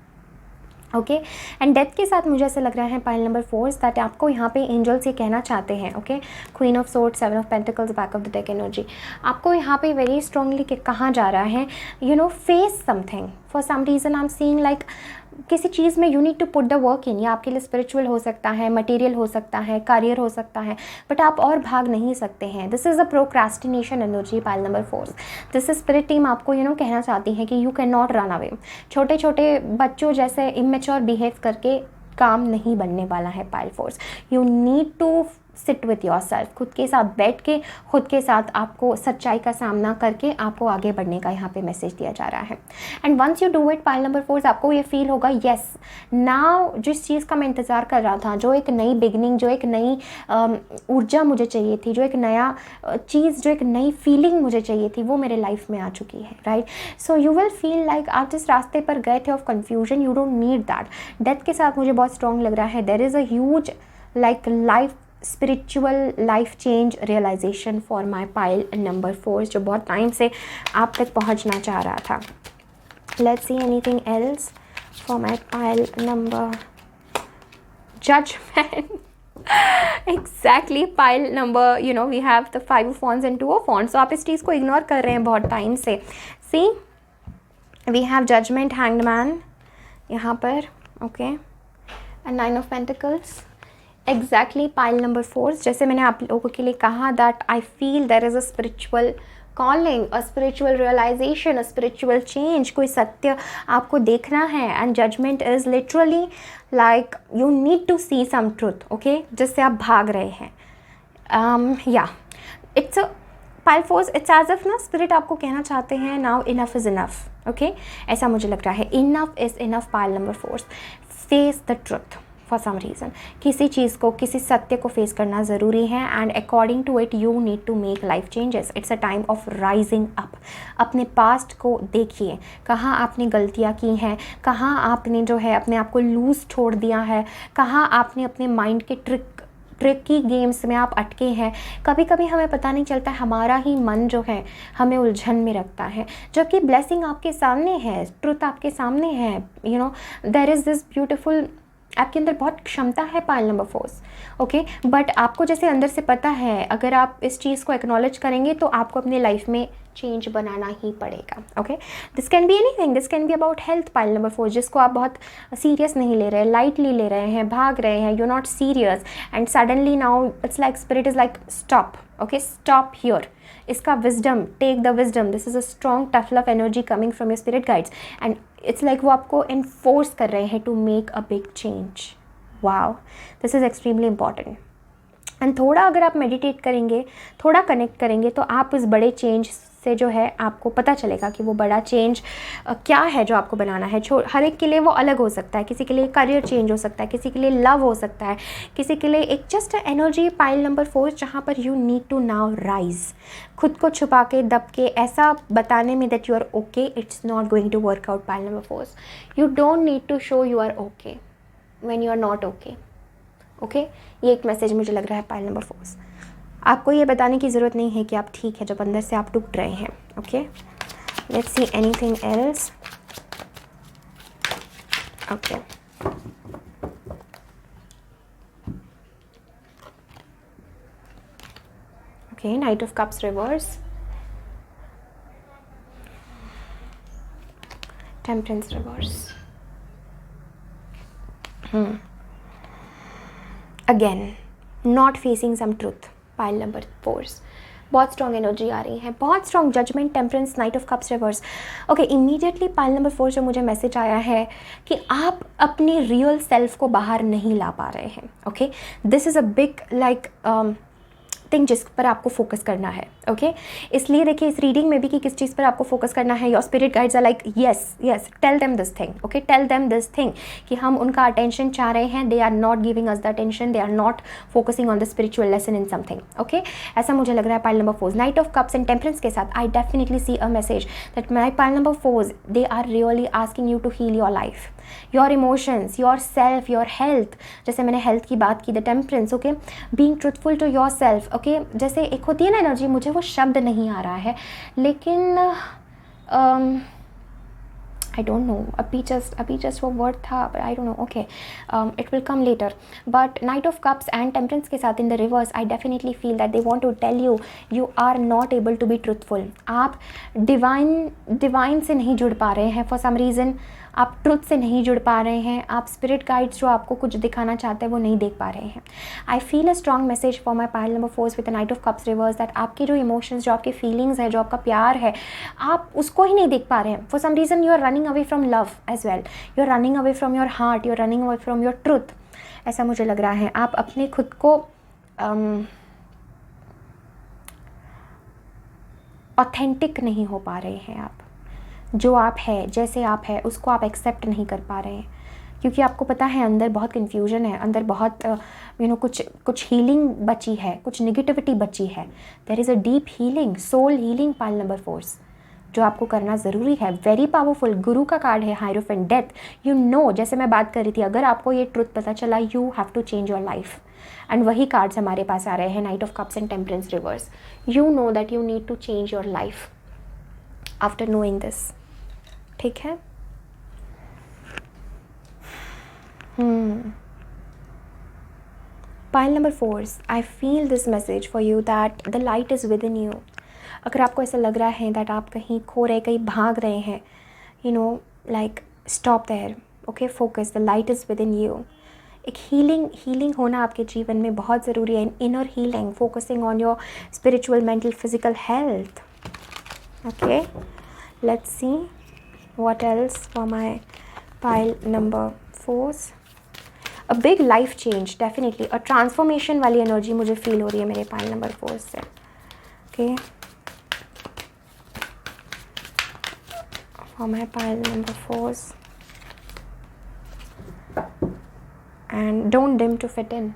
ओके, एंड डेथ के साथ मुझे ऐसा लग रहा है पाइल नंबर 4 दैट आपको यहाँ पे एंजल्स ये कहना चाहते हैं। Okay, queen of swords, 7 of pentacles, back of the deck energy, आपको यहाँ पे वेरी स्ट्रांगली कहा जा रहा है face something for some reason. I am seeing like किसी चीज़ में you need to put the work in. या आपके लिए स्पिरिचुअल हो सकता है, मटेरियल हो सकता है, करियर हो सकता है, बट आप और भाग नहीं सकते हैं। This is a procrastination energy pile number 4। This is spirit team आपको कहना चाहती है कि you can not run away. छोटे छोटे बच्चों जैसे इमेच्योर बिहेव करके काम नहीं बनने वाला है pile 4। You need to sit with yourself, खुद के साथ बैठ के, खुद के साथ आपको सच्चाई का सामना करके आपको आगे बढ़ने का यहाँ पे मैसेज दिया जा रहा है। And once you do it pile number 4 आपको ये फील होगा यस नाउ जिस चीज़ का मैं इंतज़ार कर रहा था, जो एक नई बिगनिंग, जो एक नई ऊर्जा मुझे चाहिए थी, जो एक नया चीज़, जो एक नई फीलिंग मुझे चाहिए थी, वो मेरे लाइफ में आ चुकी है, right. So you will feel like आप जिस रास्ते पर गए थे of confusion, you don't need that. Death के साथ मुझे बहुत स्ट्रॉन्ग लग रहा है there is a huge like life spiritual life change realization for my pile number 4 जो बहुत टाइम से आप तक पहुंचना चाह रहा था। Let's see anything else for my pile number judgement. Exactly pile number we have the 5 of wands and 2 of wands. So आप इस चीज़ को इग्नोर कर रहे हैं बहुत टाइम से। See we have judgement, hanged man यहाँ पर, okay, and 9 of pentacles. Exactly pile number 4 जैसे मैंने आप लोगों के लिए कहा that I feel there is a spiritual calling, a spiritual realisation, a spiritual change. कोई सत्य आपको देखना है and judgement is literally like you need to see some truth, okay, जिससे आप भाग रहे हैं। या it's a pile four's, it's as if ना स्पिरिट आपको कहना चाहते हैं now enough is enough, okay, ऐसा मुझे लग रहा है। Enough is enough pile number fours. Face the truth for some reason. किसी चीज़ को, किसी सत्य को फेस करना ज़रूरी है, and according to it you need to make life changes. It's a time of rising up. अपने पास्ट को देखिए, कहाँ आपने गलतियाँ की हैं, कहाँ आपने जो है अपने आप को लूज़ छोड़ दिया है, कहाँ आपने अपने माइंड के ट्रिकी गेम्स में आप अटके हैं। कभी कभी हमें पता नहीं चलता, हमारा ही मन जो है हमें उलझन में रखता है, जबकि ब्लेसिंग आपके सामने है, ट्रुथ आपके सामने है। You know there is this beautiful, आपके अंदर बहुत क्षमता है pile number fours, okay, but आपको जैसे अंदर से पता है, अगर आप इस चीज़ को एक्नॉलेज करेंगे तो आपको अपने लाइफ में चेंज बनाना ही पड़ेगा, okay. This can be anything, this can be about health pile number four, जिसको आप बहुत सीरियस नहीं ले रहे, लाइटली ले रहे हैं, भाग रहे हैं, you not serious, and suddenly now it's like spirit is like stop, okay, stop here. इसका wisdom, take the wisdom, this is a strong tough love energy coming from your spirit guides, and it's like वो आपको enforce कर रहे हैं to make a big change. Wow, this is extremely important. And थोड़ा अगर आप meditate करेंगे, थोड़ा कनेक्ट करेंगे, तो आप इस बड़े चेंज से जो है आपको पता चलेगा कि वो बड़ा चेंज क्या है जो आपको बनाना है। हर एक के लिए वो अलग हो सकता है, किसी के लिए करियर चेंज हो सकता है, किसी के लिए लव हो सकता है, किसी के लिए एक जस्ट एनर्जी पाइल नंबर 4 जहाँ पर you need to now rise. खुद को छुपा के, दब के, ऐसा बताने में that you are okay, it's not going to work out pile number 4। You don't need to show you are okay when you are not okay, okay. ये एक मैसेज मुझे लग रहा है पाइल नंबर 4। आपको ये बताने की ज़रूरत नहीं है कि आप ठीक है जब अंदर से आप टूट रहे हैं, okay. Let's see anything else, okay. Okay, knight of cups reverse, temperance reverse, again not facing some truth pile number 4। बहुत स्ट्रॉन्ग एनर्जी आ रही है, बहुत strong judgement, temperance, knight of cups reverse, okay. Immediately pile number 4 जो मुझे message आया है कि आप अपनी रियल सेल्फ को बाहर नहीं ला पा रहे हैं, okay. This is a big like thing जिस पर आपको फोकस करना है, ओके। इसलिए देखिए इस रीडिंग में भी कि किस चीज़ पर आपको फोकस करना है। Your spirit guides are like yes tell them this thing, okay, tell them this thing कि हम उनका अटेंशन चाह रहे हैं, they are not giving us the attention, they are not focusing on the spiritual lesson in something, okay. ऐसा मुझे लग रहा है pile number 4 knight of cups and temperance के साथ। I definitely see a message that my pile number 4 they are really asking you to heal your life, your emotions, yourself, your health. जैसे मैंने health की बात की, the temperance, okay, being truthful to yourself, okay. जैसे एक होती है ना एनर्जी, मुझे वो शब्द नहीं आ रहा है, लेकिन आई डोंट नो, अभी जस्ट वो वर्ड था, but I don't know, okay, it will come later. But knight of cups and temperance के साथ in the reverse, I definitely feel that they want to tell you you are not able to be truthful. आप divine से नहीं जुड़ पा रहे हैं for some reason, आप ट्रुथ से नहीं जुड़ पा रहे हैं, आप स्पिरिट गाइड्स जो आपको कुछ दिखाना चाहते हैं वो नहीं देख पा रहे हैं। I feel a strong message for my pile number 4 with the night of cups reverse that आपके जो इमोशंस, जो आपके फीलिंग्स है, जो आपका प्यार है, आप उसको ही नहीं देख पा रहे हैं। For some reason you are running away from love as well, you are running away from your heart, you are running away from your truth, ऐसा मुझे लग रहा है। आप अपने खुद को ऑथेंटिक नहीं हो पा रहे हैं, आप जो आप है, जैसे आप है, उसको आप एक्सेप्ट नहीं कर पा रहे हैं, क्योंकि आपको पता है अंदर बहुत कन्फ्यूजन है, अंदर बहुत कुछ हीलिंग बची है, कुछ निगेटिविटी बची है। There is a deep healing, soul healing pile number 4 जो आपको करना ज़रूरी है। वेरी पावरफुल, गुरु का कार्ड है, हायरोफेंट, डेथ। यू नो, जैसे मैं बात कर रही थी, अगर आपको ये ट्रुथ पता चला, you have to change your life, and वही कार्ड्स हमारे पास आ रहे हैं, knight of cups and temperance reverse. You know that you need to change your life after knowing this, ठीक है। Pile number 4, I feel this message for you that the light is within you. अगर आपको ऐसा लग रहा है that आप कहीं खो रहे, कहीं भाग रहे हैं, you know, like stop there, okay, focus, the light is within you. एक हीलिंग होना आपके जीवन में बहुत ज़रूरी है, inner healing, focusing on your spiritual, mental, physical health, okay. Let's see what else for my pile number 4. A big life change, definitely a transformation वाली energy मुझे फील हो रही है मेरे पाइल नंबर 4 से, okay. for my pile number 4s. And don't dim to fit in.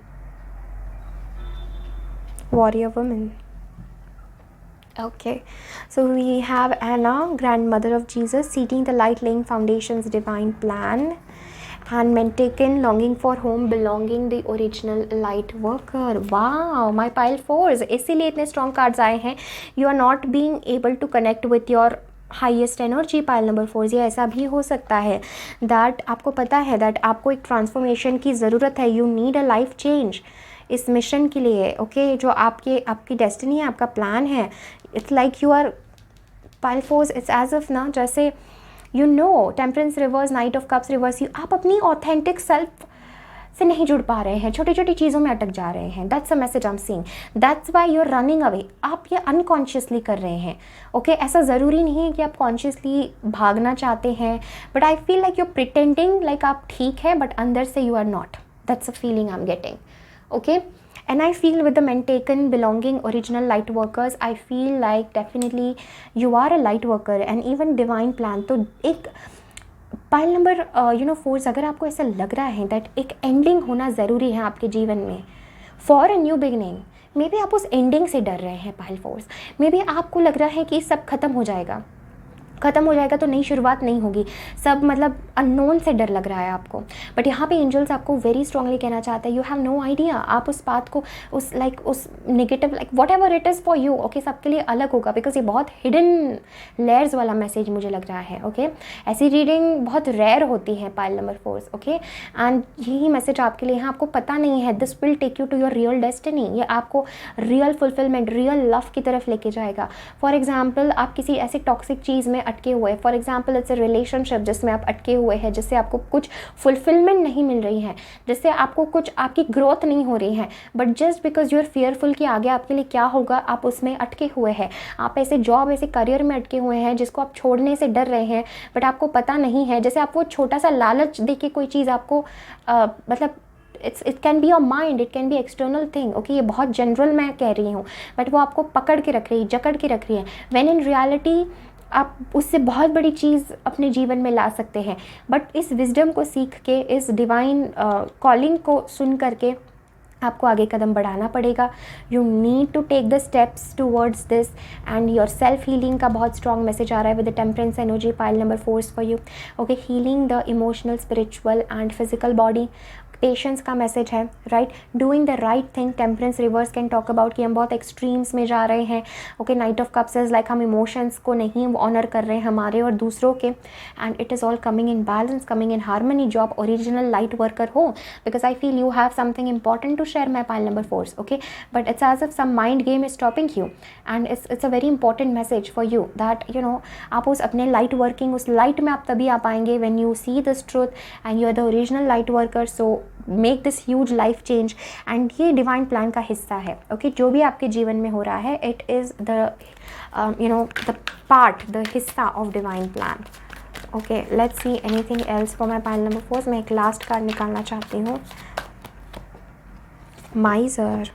Warrior woman. Okay, so we have Anna, grandmother of Jesus, seeking the light, laying foundations, divine plan. And Mentaken, longing for home, belonging, the original light worker. Wow, my pile 4s, इसीलिए इतने strong cards आए हैं. You are not being able to connect with your highest energy pile number 4. ये ऐसा भी हो सकता है दैट आपको पता है दैट आपको एक ट्रांसफॉर्मेशन की ज़रूरत है. You need a life change इस मिशन के लिए. ओके, जो आपकी डेस्टिनी है, आपका प्लान है. It's like you are pile 4s, it's as if ना, जैसे you know temperance reverse, knight of cups reverse, आप अपनी ऑथेंटिक सेल्फ से नहीं जुड़ पा रहे हैं, छोटी छोटी चीज़ों में अटक जा रहे हैं. That's a message I am seeing. That's why you are running away. आप ये अनकॉन्शियसली कर रहे हैं. ओके, ऐसा ज़रूरी नहीं है कि आप कॉन्शियसली भागना चाहते हैं, but I feel like you are pretending like आप ठीक है, बट अंदर से you are not. That's a feeling I am getting. Okay, and I feel with the Mentaken, belonging, original light workers, I feel like definitely you are a light worker and even divine plan. तो एक pile number 4, अगर आपको ऐसा लग रहा है that एक ending होना ज़रूरी है आपके जीवन में for a new beginning, may be आप उस एंडिंग से डर रहे हैं पाइल 4. मे बी आपको लग रहा है कि सब खत्म हो जाएगा तो नई शुरुआत नहीं होगी, सब मतलब अननोन से डर लग रहा है आपको. बट यहाँ पे एंजल्स आपको वेरी स्ट्रांगली कहना चाहते हैं यू हैव नो आइडिया. आप उस बात को उस negative what ever it is for you. Okay, सबके लिए अलग होगा बिकॉज ये बहुत हिडन लेयर्स वाला मैसेज मुझे लग रहा है. ओके, ऐसी रीडिंग बहुत रेयर होती है pile number 4s. Okay, and यही मैसेज आपके लिए है. आपको पता नहीं है, this will take you to your real destiny. ये आपको रियल फुलफिलमेंट, रियल लव की तरफ लेके जाएगा. फॉर एग्जाम्पल, आप किसी ऐसी टॉक्सिक चीज़ में अटके हुए, for example it's a relationship जिसमें आप अटके हुए हैं, जिससे आपको कुछ फुलफिलमेंट नहीं मिल रही है, जिससे आपको कुछ आपकी ग्रोथ नहीं हो रही है, but just because you are fearful कि आगे आपके लिए क्या होगा, आप उसमें अटके हुए हैं. आप ऐसे जॉब, ऐसे करियर में अटके हुए हैं जिसको आप छोड़ने से डर रहे हैं, बट आपको पता नहीं है. जैसे आप वो छोटा सा लालच दे के कोई चीज़ आपको मतलब it can be your mind, it can be external thing. Okay, ये बहुत जनरल मैं कह रही हूँ, बट वो आपको पकड़ के रख रही है, जकड़ के रख रही है. व्हेन इन रियलिटी आप उससे बहुत बड़ी चीज़ अपने जीवन में ला सकते हैं. बट इस विजडम को सीख के, इस डिवाइन कॉलिंग को सुन करके आपको आगे कदम बढ़ाना पड़ेगा. You need to take the steps towards this and your self healing का बहुत स्ट्रॉन्ग मैसेज आ रहा है with the temperance energy pile number 4 for you. Okay, healing the emotional, spiritual and physical body. Patience का message है, right. Doing the right thing. Temperance reverse can talk about कि हम बहुत एक्सट्रीम्स में जा रहे हैं. Okay, knight of cups is like हम इमोशंस को नहीं ऑनर कर रहे हैं, हमारे और दूसरों के. And it is all coming in balance, coming in harmony. जो आप ओरिजिनल लाइट वर्कर हो, because I feel you have something important to share my pile number 4. Okay, but it's as if some mind game is stopping you and it's a very important message for you that you know आप उस अपने light working, उस light में आप तभी आ पाएंगे when you see this truth and you are the original light worker. So make this huge life change and ये डिवाइन प्लान का हिस्सा है. ओके, जो भी आपके जीवन में हो रहा है, it is the the part, the हिस्सा of divine plan. Okay, let's see anything else for my pile number 4. मैं एक लास्ट कार्ड निकालना चाहती हूँ. माइजर.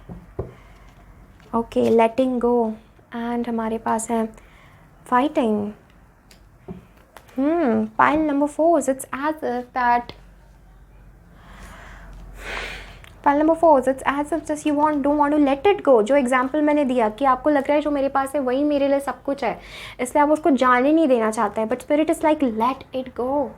Okay, letting go. एंड हमारे पास है fighting. Pile number 4, it's as that Pile number 4, it's as if just you don't want to let it go. जो example मैंने दिया कि आपको लग रहा है जो मेरे पास है वही मेरे लिए सब कुछ है, इसलिए आप उसको जाने नहीं देना चाहते हैं. But spirit is like let it go,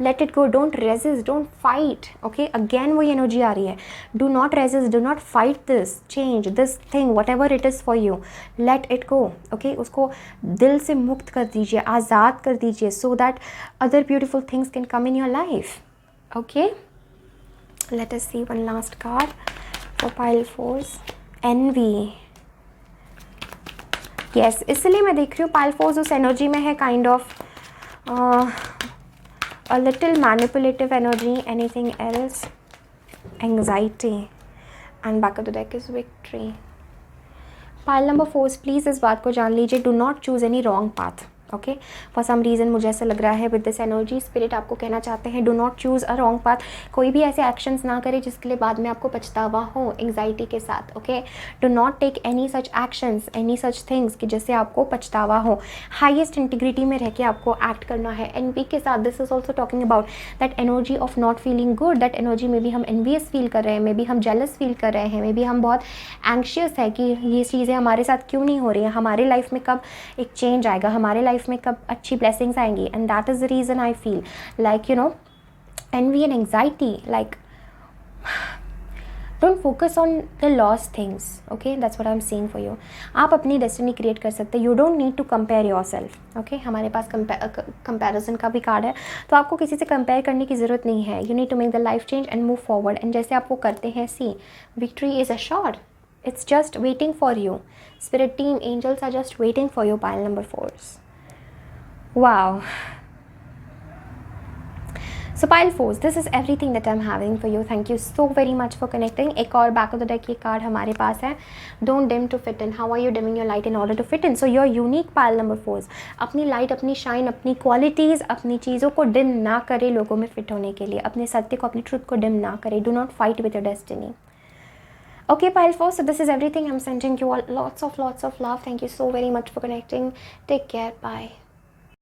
let it go. Don't resist, don't fight. Okay, again वही एनर्जी आ रही है. Do not resist, do not fight this change, this thing, what ever it is for you. Let it go. Okay, उसको दिल से मुक्त कर दीजिए, आज़ाद कर दीजिए, so that other beautiful things can come in your life. Okay, let us see one last card for pile 4s. Envy. yes, इसलिए मैं देख रही हूँ pile 4s उस एनर्जी में है, kind of a little manipulative energy. Anything else? Anxiety. and back of the deck is victory. pile number 4, please इस बात को जान लीजिए, do not choose any wrong path. Okay, for some reason मुझे ऐसा लग रहा है विद दिस एनर्जी स्पिरिट आपको कहना चाहते हैं do not choose a wrong path. कोई भी ऐसे एक्शंस ना करें जिसके लिए बाद में आपको पछतावा हो एंग्जाइटी के साथ। Okay, do not take any such actions, any such things कि जिससे आपको पछतावा हो। हाईएस्ट इंटीग्रिटी में रह के आपको एक्ट करना है एनवी के साथ। This is also talking about that energy of not feeling good, that energy में भी हम एनवियस फील कर रहे हैं, मे बी हम जेलस फील कर रहे हैं, मे बी हम बहुत एंक्शियस है कि ये चीज़ें हमारे साथ क्यों नहीं हो रही हैं, हमारे लाइफ में कब एक चेंज आएगा, हमारे लाइफ में कब अच्छी ब्लेसिंग्स आएंगी। And that is the reason I feel like you know envy and anxiety, like don't focus on the lost things. Okay, that's what I'm saying for you. आप अपनी डेस्टिनी क्रिएट कर सकते हैं, you don't need to compare yourself. Okay, हमारे पास comparison का भी card है, तो आपको किसी से कंपेयर करने की ज़रूरत नहीं है। You need to make the life change and move forward. and जैसे आप वो करते हैं, see, victory is assured. It's just waiting for you. Spirit team, angels are just waiting for you. Pile number 4. Wow. So pile 4, this is everything that I'm having for you. Thank you so very much for connecting. एक और back of the deck ये card हमारे पास है, don't dim to fit in. How are you dimming your light in order to fit in? So your unique pile number 4 अपनी light, अपनी shine, अपनी qualities, अपनी चीज़ों को डिम ना करे लोगों में फिट होने के लिए, अपने सत्य को, अपनी ट्रुथ को डिम ना करे। Do not fight with your destiny. Okay, pile 4, so this is everything. I'm sending you all lots of love. Thank you so very much for connecting. Take care. Bye.